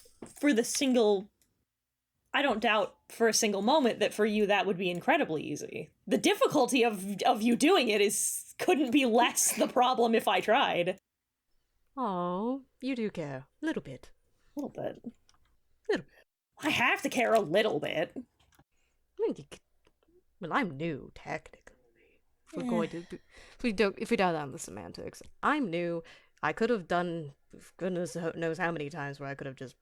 I don't doubt for a single moment that for you that would be incredibly easy. The difficulty of you doing it couldn't be less the problem if I tried. Oh, you do care. Little bit. A little bit. Little bit. I have to care a little bit. I mean, well, I'm new, technically. If we're going to, if we dive down the semantics, I'm new. I could have done, goodness knows how many times where I could have just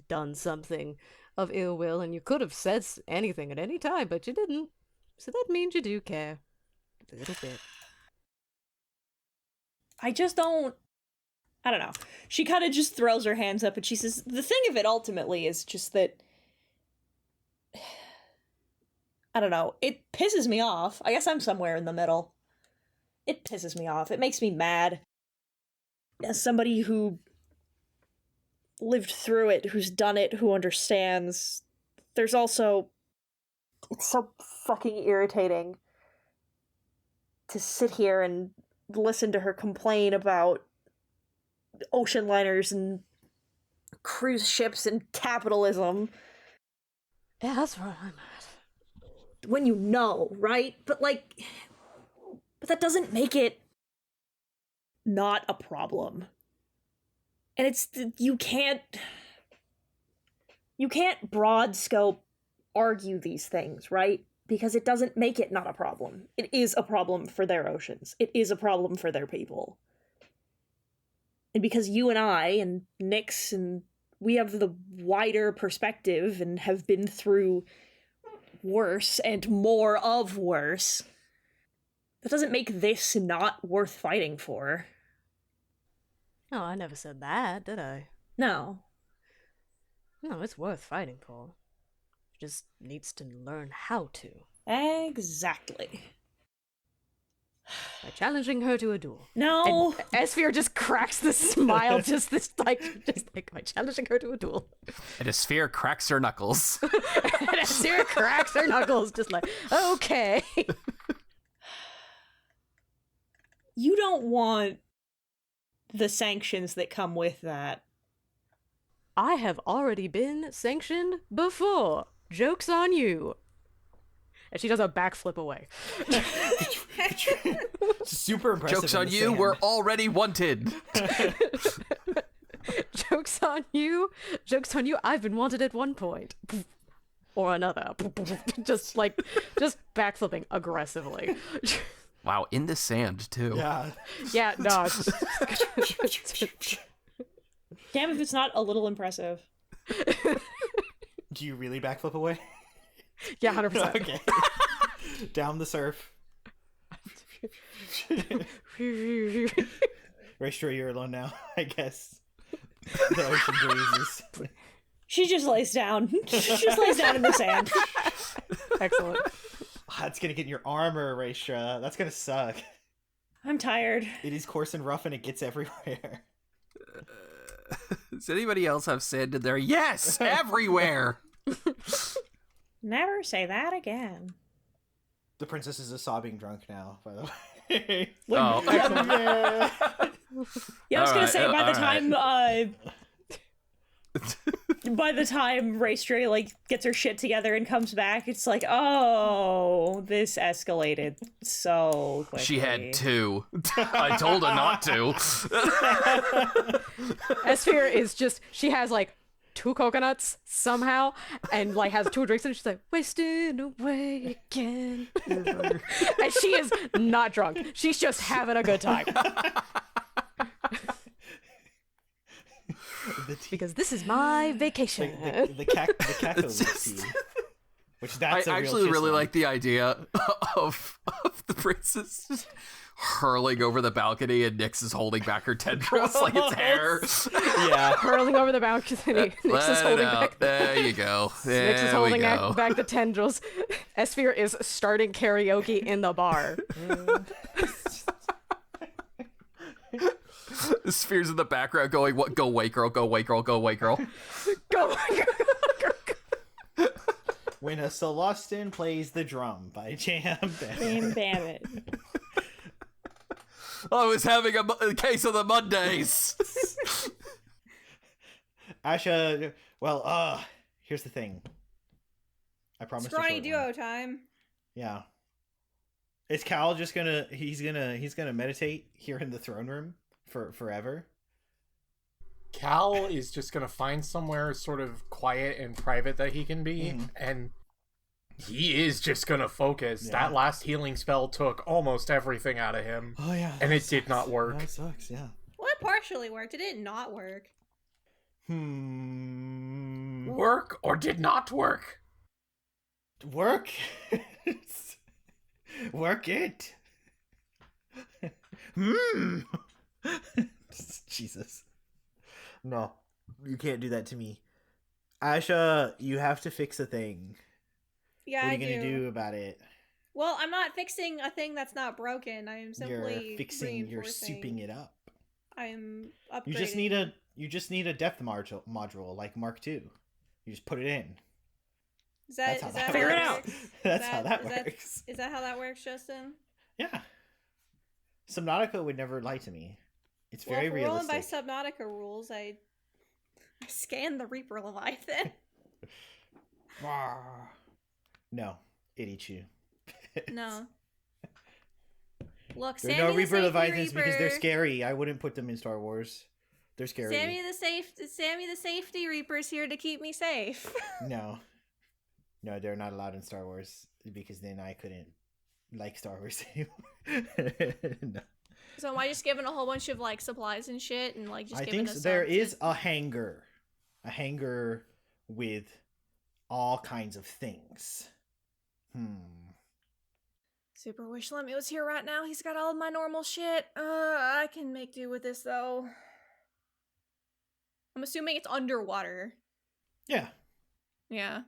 done something of ill will, and you could have said anything at any time, but you didn't. So that means you do care. A little bit. I just don't... I don't know. She kind of just throws her hands up and she says, the thing of it ultimately is just that... I don't know. It pisses me off. I guess I'm somewhere in the middle. It pisses me off. It makes me mad. As somebody who lived through it, who's done it, who understands, there's also... It's so fucking irritating to sit here and listen to her complain about ocean liners and cruise ships and capitalism. Yeah, that's where I'm at. When you know, right? But that doesn't make it not a problem. And you can't... you can't broad scope argue these things, right? Because it doesn't make it not a problem. It is a problem for their oceans. It is a problem for their people. And because you and I and Nyx and we have the wider perspective and have been through worse and more of worse, that doesn't make this not worth fighting for. No, I never said that, did I? No. No, it's worth fighting for. Just needs to learn how to. Exactly. By challenging her to a duel. No. And Esphere just cracks the smile, just like by challenging her to a duel. And Esphere cracks her knuckles. And Esphere cracks her knuckles, just like, okay. You don't want the sanctions that come with that. I have already been sanctioned before. Joke's on you. And she does a backflip away. Super impressive. Joke's on you, we're already wanted. Joke's on you. Joke's on you. I've been wanted at one point. Or another. just backflipping aggressively. Wow, in the sand, too. Yeah. Yeah, no. Damn if it's not a little impressive. Do you really backflip away? Yeah, 100%. Okay. Down the surf. Raestra, you're alone now, I guess. The ocean breezes. She just lays down. She just lays down in the sand. Excellent. That's gonna get in your armor, Raestra. That's gonna suck. I'm tired. It is coarse and rough and it gets everywhere. Does anybody else have sand in there? Yes! Everywhere! Never say that again. The princess is a sobbing drunk now, by the way. Oh. Yeah. Yeah, I was gonna Alright, say by the alright. time by the time Raestra like gets her shit together and comes back, it's like, oh, this escalated so quickly. She had 2. I told her not to. Esphere is just, she has like 2 coconuts somehow and like has 2 drinks and she's like, wasting away again. And she is not drunk. She's just having a good time. Because this is my vacation. The cackle tea. Which that's I a actually real really kiss like the idea of the princess just hurling over the balcony and Nyx is holding back her tendrils like it's hair. Yeah. Hurling over the balcony. Nyx is holding back. There you go. Nyx is There we holding go. back the tendrils. Esphere is starting karaoke in the bar. Sphere's in the background going, "What? Go away, girl! Go away, girl! Go away, girl!" Go. When a Celestin plays the drum by Jam Bam. Damn it. I was having a case of the Mondays. Asha, well, here's the thing. I promise. Scrawny duo time. Yeah. Is Cal just gonna? He's gonna meditate here in the throne room for forever. Cal is just gonna find somewhere sort of quiet and private that he can be, and he is just gonna focus. Yeah. That last healing spell took almost everything out of him. Oh yeah, and it did not work. That sucks. Yeah. Well, it partially worked. It did not work. Work or did not work? Work. Work it. Jesus. No, you can't do that to me. Asha, you have to fix a thing. Yeah, what are you I gonna do about it? Well, I'm not fixing a thing that's not broken. I am simply You're fixing. You're reinforcing. souping it up. I am upgrading. You just need a depth module like Mark II. You just put it in. Is that, That's how is that that Figure it how out. works? That's how that works. Is that how that works, Justin? Yeah. Subnautica would never lie to me. It's Well, very if we're rolling realistic. by Subnautica rules, I scanned the Reaper Leviathan. No, it eats you. No. Look, There are Sammy no the Reaper Safety Leviathans because they're Reaper. scary. I wouldn't put them in Star Wars. They're scary. Sammy the Safety Reaper's here to keep me safe. No, they're not allowed in Star Wars because then I couldn't like Star Wars anymore. No. So am I just giving a whole bunch of like supplies and shit and like just I giving think us there is a hangar with all kinds of things. Super wish Lemmy was here right now. He's got all of my normal shit. I can make do with this though. I'm assuming it's underwater. Yeah. Yeah.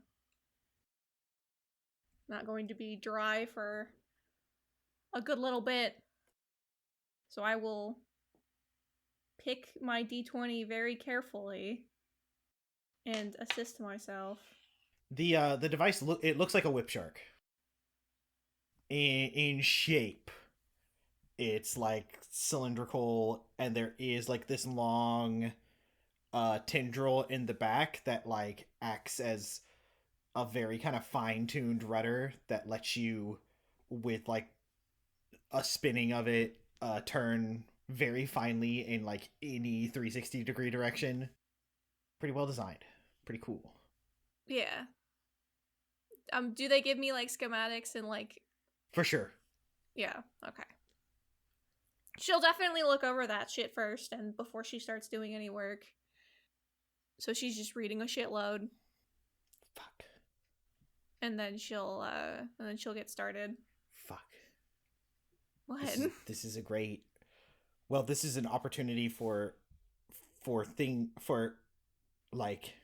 Not going to be dry for a good little bit. So I will pick my D20 very carefully and assist myself. The device looks like a whip shark. In shape. It's like cylindrical, and there is like this long tendril in the back that like acts as a very kind of fine-tuned rudder that lets you, with like a spinning of it, turn very finely in like any 360-degree direction. Pretty well designed. Pretty cool. Yeah. Do they give me like schematics and like... For sure. Yeah, okay. She'll definitely look over that shit first and before she starts doing any work. So she's just reading a shitload. Fuck. And then she'll get started. Fuck. What? This is a great... Well, this is an opportunity for like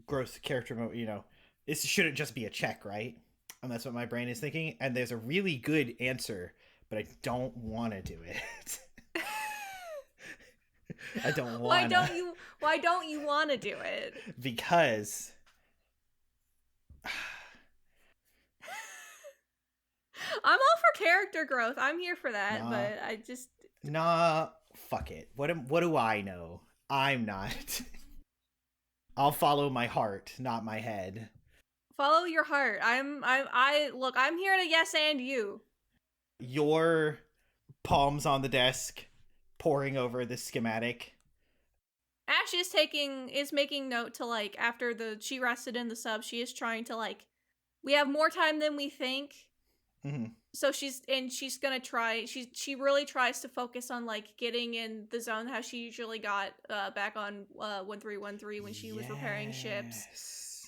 growth character mode, you know. This shouldn't just be a check, right? And that's what my brain is thinking. And there's a really good answer, but I don't want to do it. I don't want to. Why don't you want to do it? Because I'm all for character growth. I'm here for that, Nah. but I just... Nah, fuck it. What do I know? I'm not. I'll follow my heart, not my head. Follow your heart. I'm here to yes and you. Your palms on the desk, poring over the schematic. Ash is making note to like after she rested in the sub, she is trying to like we have more time than we think. Mm-hmm. So she's gonna try. She really tries to focus on like getting in the zone how she usually got back on 1313 when she was repairing ships.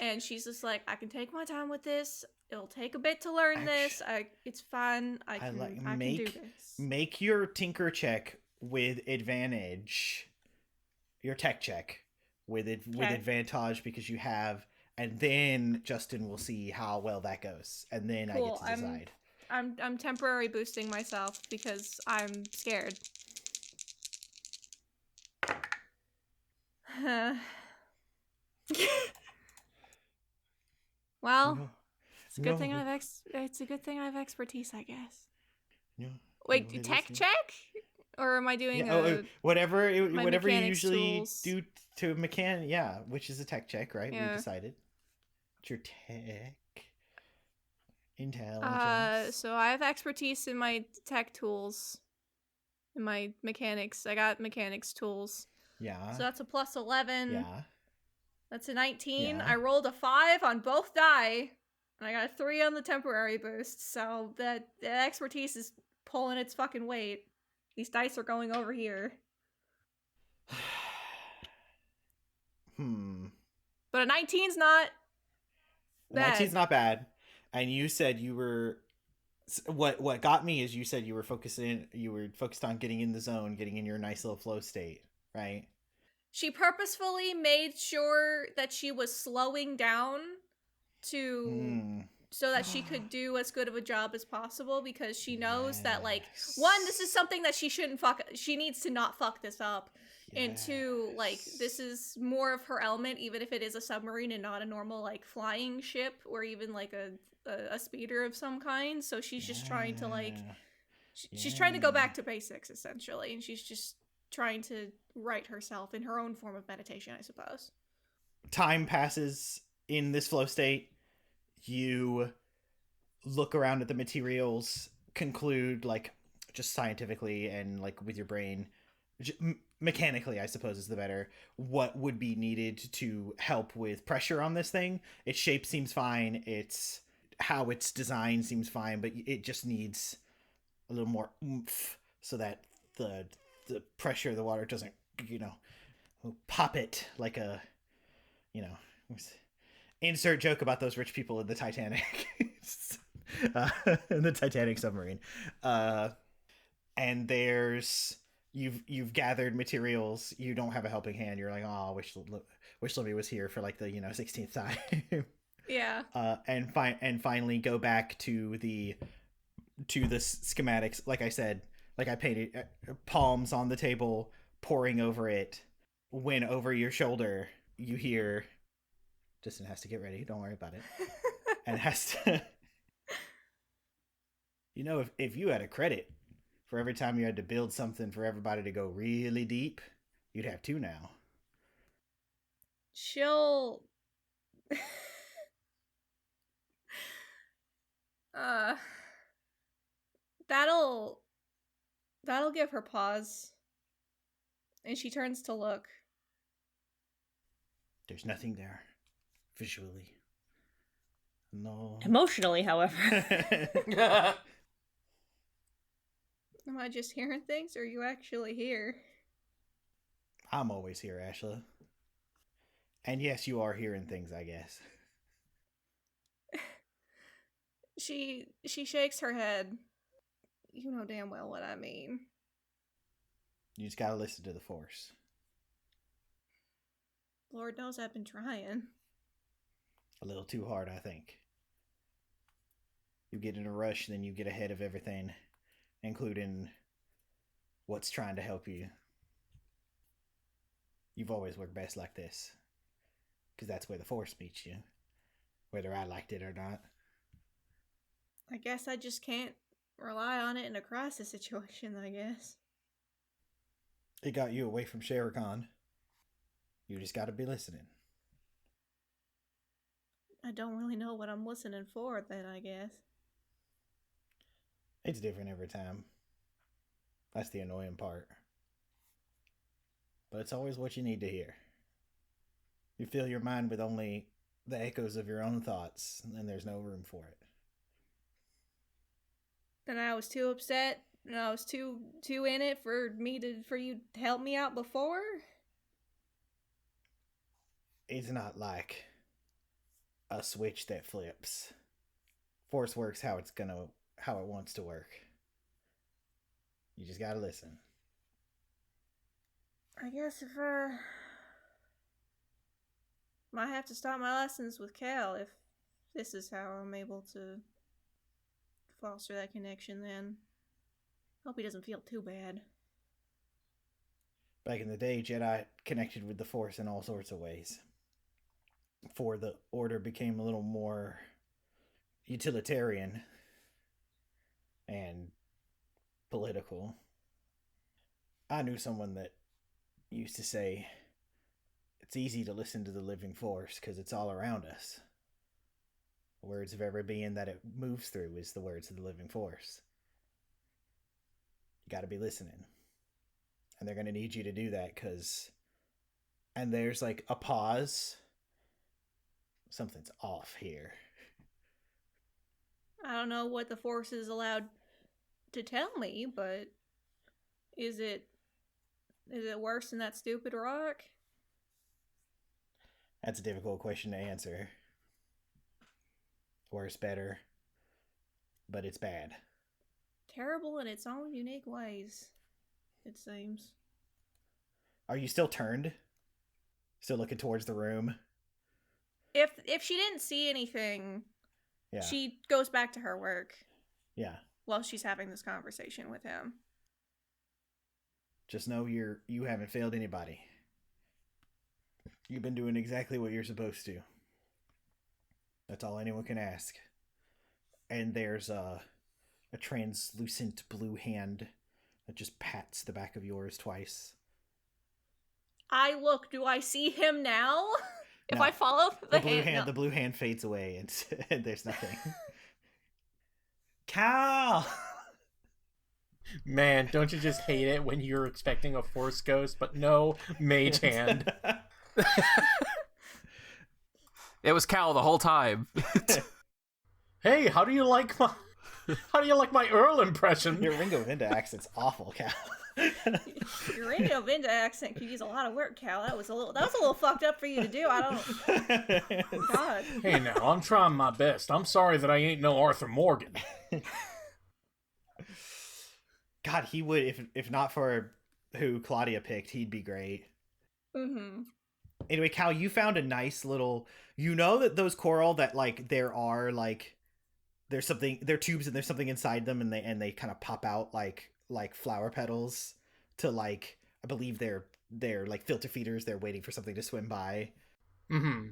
And she's just like, I can take my time with this. It'll take a bit to learn this. It's fun. I can do this. Make your tinker check with advantage. Your tech check with advantage because you have, and then Justin will see how well that goes, and then Cool. I get to decide. I'm temporary boosting myself because I'm scared. Well, it's a good thing it's a good thing I have expertise, I guess. No. Wait, tech check? Or am I doing whatever you usually tools. do to mechan? Yeah, which is a tech check, right? Yeah. We decided. What's your tech intelligence? So I have expertise in my tech tools, in my mechanics. I got mechanics tools. Yeah. So that's a plus 11. Yeah. That's a 19. Yeah. I rolled a 5 on both die, and I got a 3 on the temporary boost. So that expertise is pulling its fucking weight. These dice are going over here. But a 19's not bad. 19's not bad. And you said you were... What got me is you said you were focused on getting in the zone, getting in your nice little flow state, right? She purposefully made sure that she was slowing down so that she could do as good of a job as possible because she knows that, like, one, this is something that she needs to not fuck this up. And two, like, this is more of her element, even if it is a submarine and not a normal, like, flying ship or even, like, a speeder of some kind. So she's just trying to, like, she's trying to go back to basics, essentially. And she's just trying to right herself in her own form of meditation, I suppose. Time passes in this flow state. You look around at the materials, conclude, like, just scientifically and, like, with your brain, mechanically, I suppose is the better, what would be needed to help with pressure on this thing. Its shape seems fine. It's how it's designed seems fine, but it just needs a little more oomph so that the pressure of the water doesn't, pop it like a, insert joke about those rich people in the Titanic. In the Titanic submarine. And there's you've gathered materials. You don't have a helping hand. You're like, oh, wish Libby was here for like the 16th time. Yeah. And finally go back to the schematics. Like I said, like I painted palms on the table, pouring over it. When over your shoulder, you hear, Justin has to get ready. Don't worry about it. And has to, if you had a credit for every time you had to build something for everybody to go really deep, you'd have 2 now. She'll that'll give her pause. And she turns to look. There's nothing there visually. No. Emotionally, however. Am I just hearing things, or are you actually here? I'm always here, Ashley. And yes, you are hearing things, I guess. She shakes her head. You know damn well what I mean. You just gotta listen to the Force. Lord knows I've been trying. A little too hard, I think. You get in a rush, then you get ahead of everything, including what's trying to help you. You've always worked best like this, because that's where the Force meets you, whether I liked it or not. I guess I just can't rely on it in a crisis situation, I guess. It got you away from Shere Khan. You just gotta be listening. I don't really know what I'm listening for, then, I guess. It's different every time. That's the annoying part. But it's always what you need to hear. You fill your mind with only the echoes of your own thoughts, and there's no room for it. And I was too upset, and I was too in it for you to help me out before? It's not like a switch that flips. Force works how it wants to work. You just gotta listen. I guess if might have to stop my lessons with Cal if this is how I'm able to foster that connection, then. Hope he doesn't feel too bad. Back in the day, Jedi connected with the Force in all sorts of ways. Before the Order became a little more utilitarian and political. I knew someone that used to say, it's easy to listen to the living Force because it's all around us. The words of every being that it moves through is the words of the living Force. You gotta be listening. And they're gonna need you to do that because... And there's like a pause. Something's off here. I don't know what the Force is allowed to tell me, but is it worse than that stupid rock? That's a difficult question to answer. Worse, better, but it's bad. Terrible in its own unique ways, it seems. Are you still turned? Still looking towards the room? If she didn't see anything, yeah, she goes back to her work. Yeah. While she's having this conversation with him. Just know you haven't failed anybody. You've been doing exactly what you're supposed to. That's all anyone can ask. And there's a translucent blue hand that just pats the back of yours twice. I look, do I see him now? If No. I follow the blue hand, hand no. The blue hand fades away and there's nothing. Cal! Man, don't you just hate it when you're expecting a Force Ghost, but no Mage Hand? It was Cal the whole time. Hey, how do you like my Earl impression? Your Ringo Vinda accent's awful, Cal. Your Radio Vinda accent could use a lot of work, Cal. That was a little fucked up for you to do. I don't. God. Hey, now I'm trying my best. I'm sorry that I ain't no Arthur Morgan. God, he would if not for who Claudia picked, he'd be great. Mm-hmm. Anyway, Cal, you found a nice little. You know that those coral that like there are like there's something they're tubes and there's something inside them and they kind of pop out like flower petals to like I believe they're like filter feeders. They're waiting for something to swim by. Mm-hmm.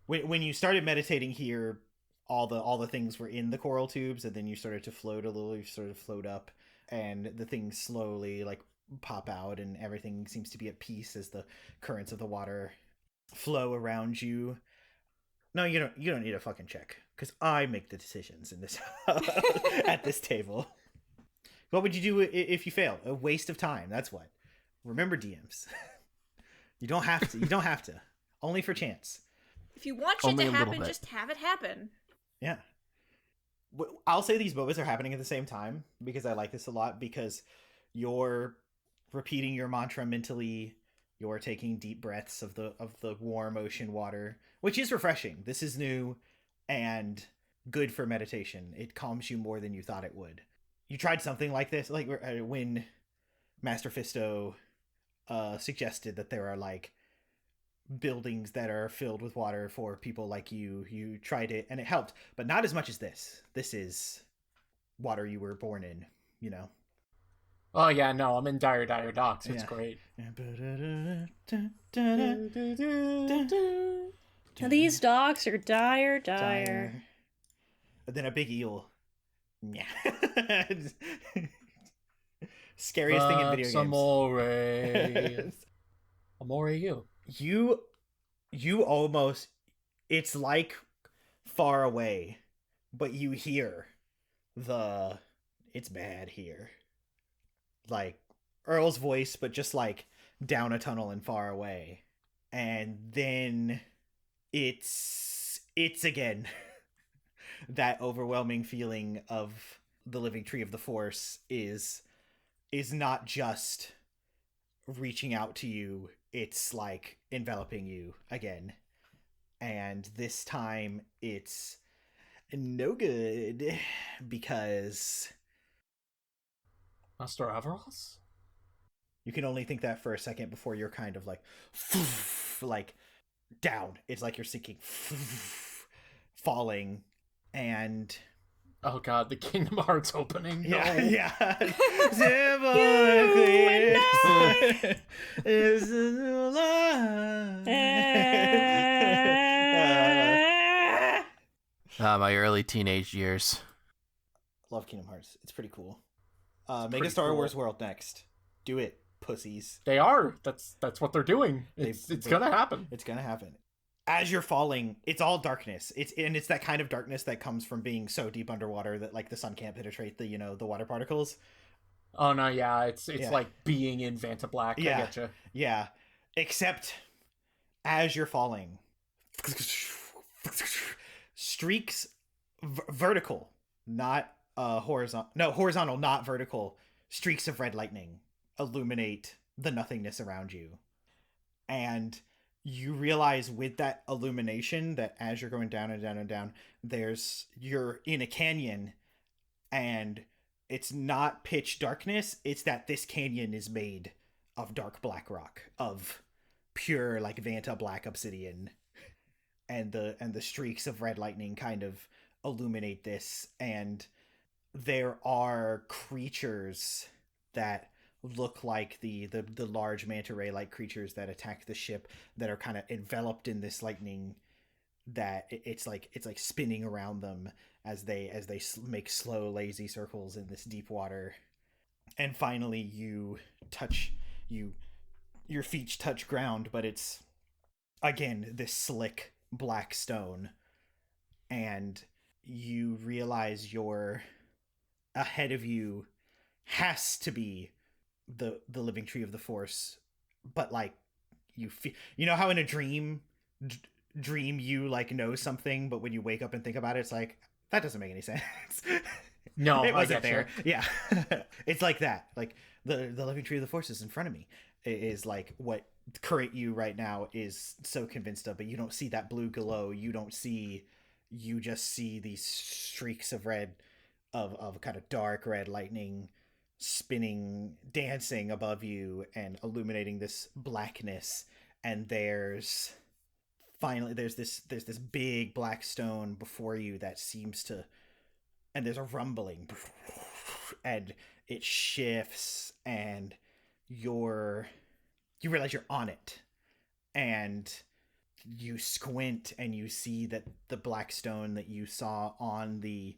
When you started meditating here, all the things were in the coral tubes, and then you started to float a little. You sort of float up, and the things slowly like pop out, and everything seems to be at peace as the currents of the water flow around you. No, you don't need a fucking check because I make the decisions in this at this table. What would you do if you fail? A waste of time. That's what. Remember, DMs. You don't have to. You don't have to. Only for chance. If you want shit Only to a little happen, bit. just have it happen. Yeah. I'll say these moments are happening at the same time because I like this a lot because you're repeating your mantra mentally. You're taking deep breaths of the warm ocean water, which is refreshing. This is new and good for meditation. It calms you more than you thought it would. You tried something like this, like when Master Fisto suggested that there are like buildings that are filled with water for people like you. You tried it and it helped, but not as much as this. This is water you were born in, you know. Oh yeah, no, I'm in dire docks. It's Yeah. great. These docks are dire. But then a big eel. Yeah. Scariest thing in video games. Amore. Amore you. You almost, it's like far away, but you hear it's bad here. Like Earl's voice, but just like down a tunnel and far away. And then it's again that overwhelming feeling of the living tree of the Force is not just reaching out to you, it's like enveloping you again. And this time it's no good because Master Averos? you can only think that for a second before you're kind of like like down. It's like you're sinking, falling, and Oh god, the Kingdom Hearts opening. No. yeah. My early teenage years. Love Kingdom Hearts. It's pretty cool. Make pretty a Star cool. Wars world next. Do it, pussies. They are. That's what they're doing. It's gonna happen. It's gonna happen. As you're falling, it's all darkness. It's that kind of darkness that comes from being so deep underwater that like the sun can't penetrate the the water particles. Oh no, yeah, it's Yeah. like being in Vanta Black. Yeah. I getcha. Yeah, except as you're falling, streaks vertical, not horizontal. No, horizontal, not vertical. Streaks of red lightning illuminate the nothingness around you, and you realize with that illumination that as you're going down and down and down, you're in a canyon, and it's not pitch darkness. It's that this canyon is made of dark black rock, of pure like Vanta black obsidian, and the streaks of red lightning kind of illuminate this, and there are creatures that look like the large manta ray like creatures that attack the ship, that are kind of enveloped in this lightning, that it's like spinning around them as they make slow lazy circles in this deep water. And finally your feet touch ground, but it's again this slick black stone, and you realize you're ahead of you. has to be the living tree of the Force, but like you feel, you know how in a dream you like know something, but when you wake up and think about it, it's like that doesn't make any sense. No, it wasn't I there. get you. Yeah, it's like that. Like the living tree of the Force is in front of me. It is like what current you right now is so convinced of, but you don't see that blue glow. You just see these streaks of red, of kind of dark red lightning spinning, dancing above you and illuminating this blackness. And there's this big black stone before you that seems to, and there's a rumbling and it shifts, and you realize you're on it, and you squint and you see that the black stone that you saw on the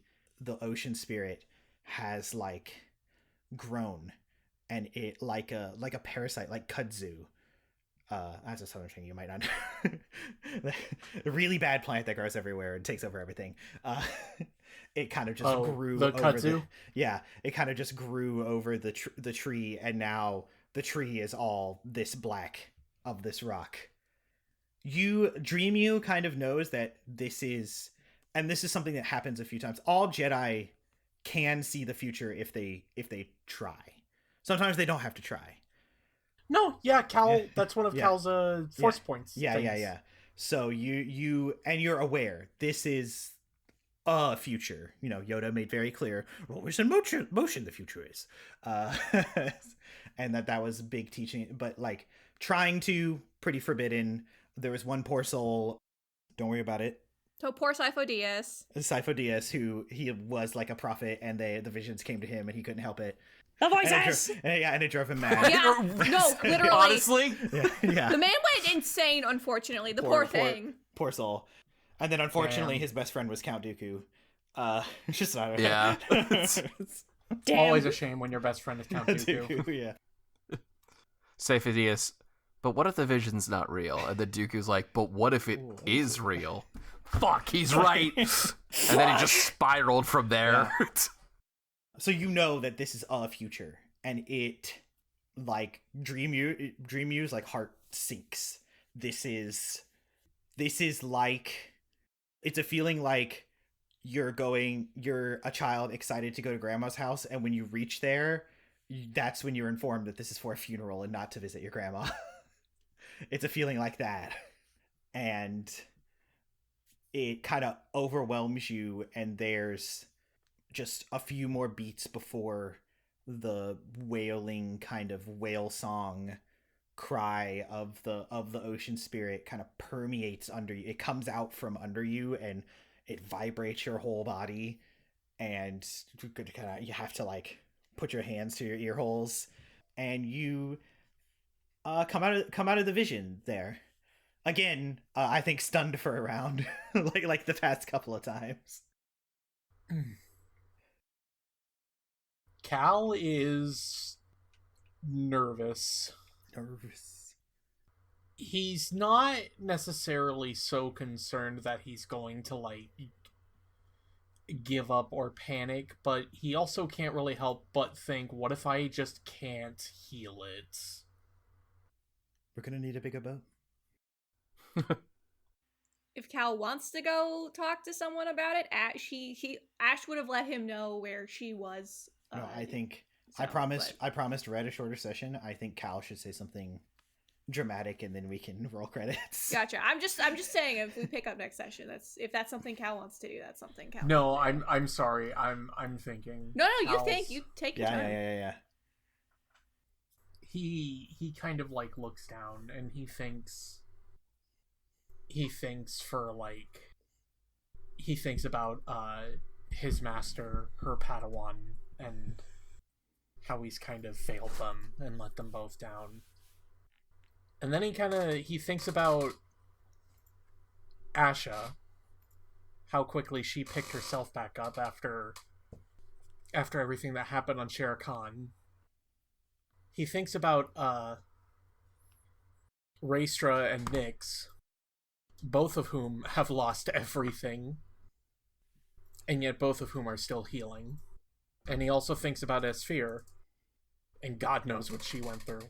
ocean spirit has like grown, and it like a parasite, like kudzu. That's a southern thing you might not know. A really bad plant that grows everywhere and takes over everything. It kind of just grew the over kudzu? it kind of just grew over the tree, and now the tree is all this black of this rock. You kind of knows that this is something that happens a few times. All Jedi can see the future if they try. Sometimes they don't have to try. No, yeah, Cal. Yeah. That's one of Cal's force points. Yeah, things. Yeah. So you're aware this is a future. You know, Yoda made very clear, always in motion the future is. And that was big teaching, but like trying to, pretty forbidden. There was one poor soul. Don't worry about it. So poor Sifo Dyas, who he was like a prophet, and the visions came to him, and he couldn't help it. The voices! And it drove him mad. Yeah, no, literally. Honestly? Yeah. The man went insane, unfortunately. The poor thing. Poor soul. And then, unfortunately, his best friend was Count Dooku. It's just not... Yeah. Damn. Always a shame when your best friend is Count Dooku. Yeah. Seyphidius, but what if the vision's not real? And then Dooku's like, but what if it is real? Fuck, he's right. And then he just spiraled from there. Yeah. So you know that this is a future, and it, like, Dreamew's like heart sinks. This is like, it's a feeling like you're a child excited to go to grandma's house, and when you reach there, that's when you're informed that this is for a funeral and not to visit your grandma. It's a feeling like that, and it kind of overwhelms you, and there's just a few more beats before the wailing kind of whale song cry of the ocean spirit kind of permeates under you. It comes out from under you, and it vibrates your whole body, and you have to like put your hands to your ear holes, and you come out of the vision there. Again, I think stunned for a round, like the past couple of times. Cal is nervous. He's not necessarily so concerned that he's going to, like, give up or panic, but he also can't really help but think, what if I just can't heal it? We're gonna need a bigger boat. If Cal wants to go talk to someone about it, Ash would have let him know where she was. No, I think so, I promised Red a shorter session. I think Cal should say something dramatic, and then we can roll credits. Gotcha. I'm just saying, if we pick up next session, if that's something Cal wants to do, that's something Cal. No, I'm sorry. I'm thinking. No, you take your time. Yeah. He kind of like looks down, and he thinks about his master, her Padawan, and how he's kind of failed them and let them both down. And then he thinks about Asha, how quickly she picked herself back up after everything that happened on Shere Khan. He thinks about Raestra and Nyx, both of whom have lost everything, and yet both of whom are still healing. And he also thinks about Esphere, And God knows what she went through.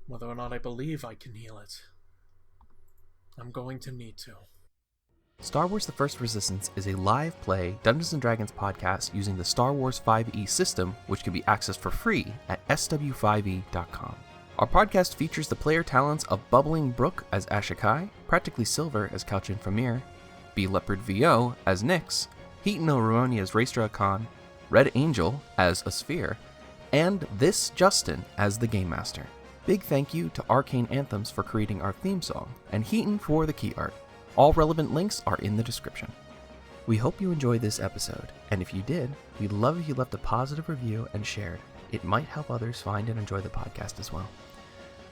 Whether or not I believe I can heal it, I'm going to need to. Star Wars The First Resistance is a live play Dungeons & Dragons podcast using the Star Wars 5e system, which can be accessed for free at sw5e.com. Our podcast features the player talents of BubblingBrooke as Ashaa-kai, Practically Silver as Couchin Phimiir, Lepard VO as Nyx, HitenNoRuroni as Raestra Akkan, RedAngel as Esphere, and this Justin as the Game Master. Big thank you to Arcane Anthems for creating our theme song, and Hiten for the key art. All relevant links are in the description. We hope you enjoyed this episode, and if you did, we'd love if you left a positive review and shared. It might help others find and enjoy the podcast as well.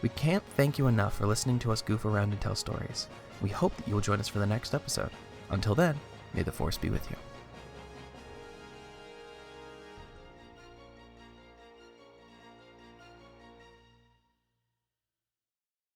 We can't thank you enough for listening to us goof around and tell stories. We hope that you will join us for the next episode. Until then, may the Force be with you.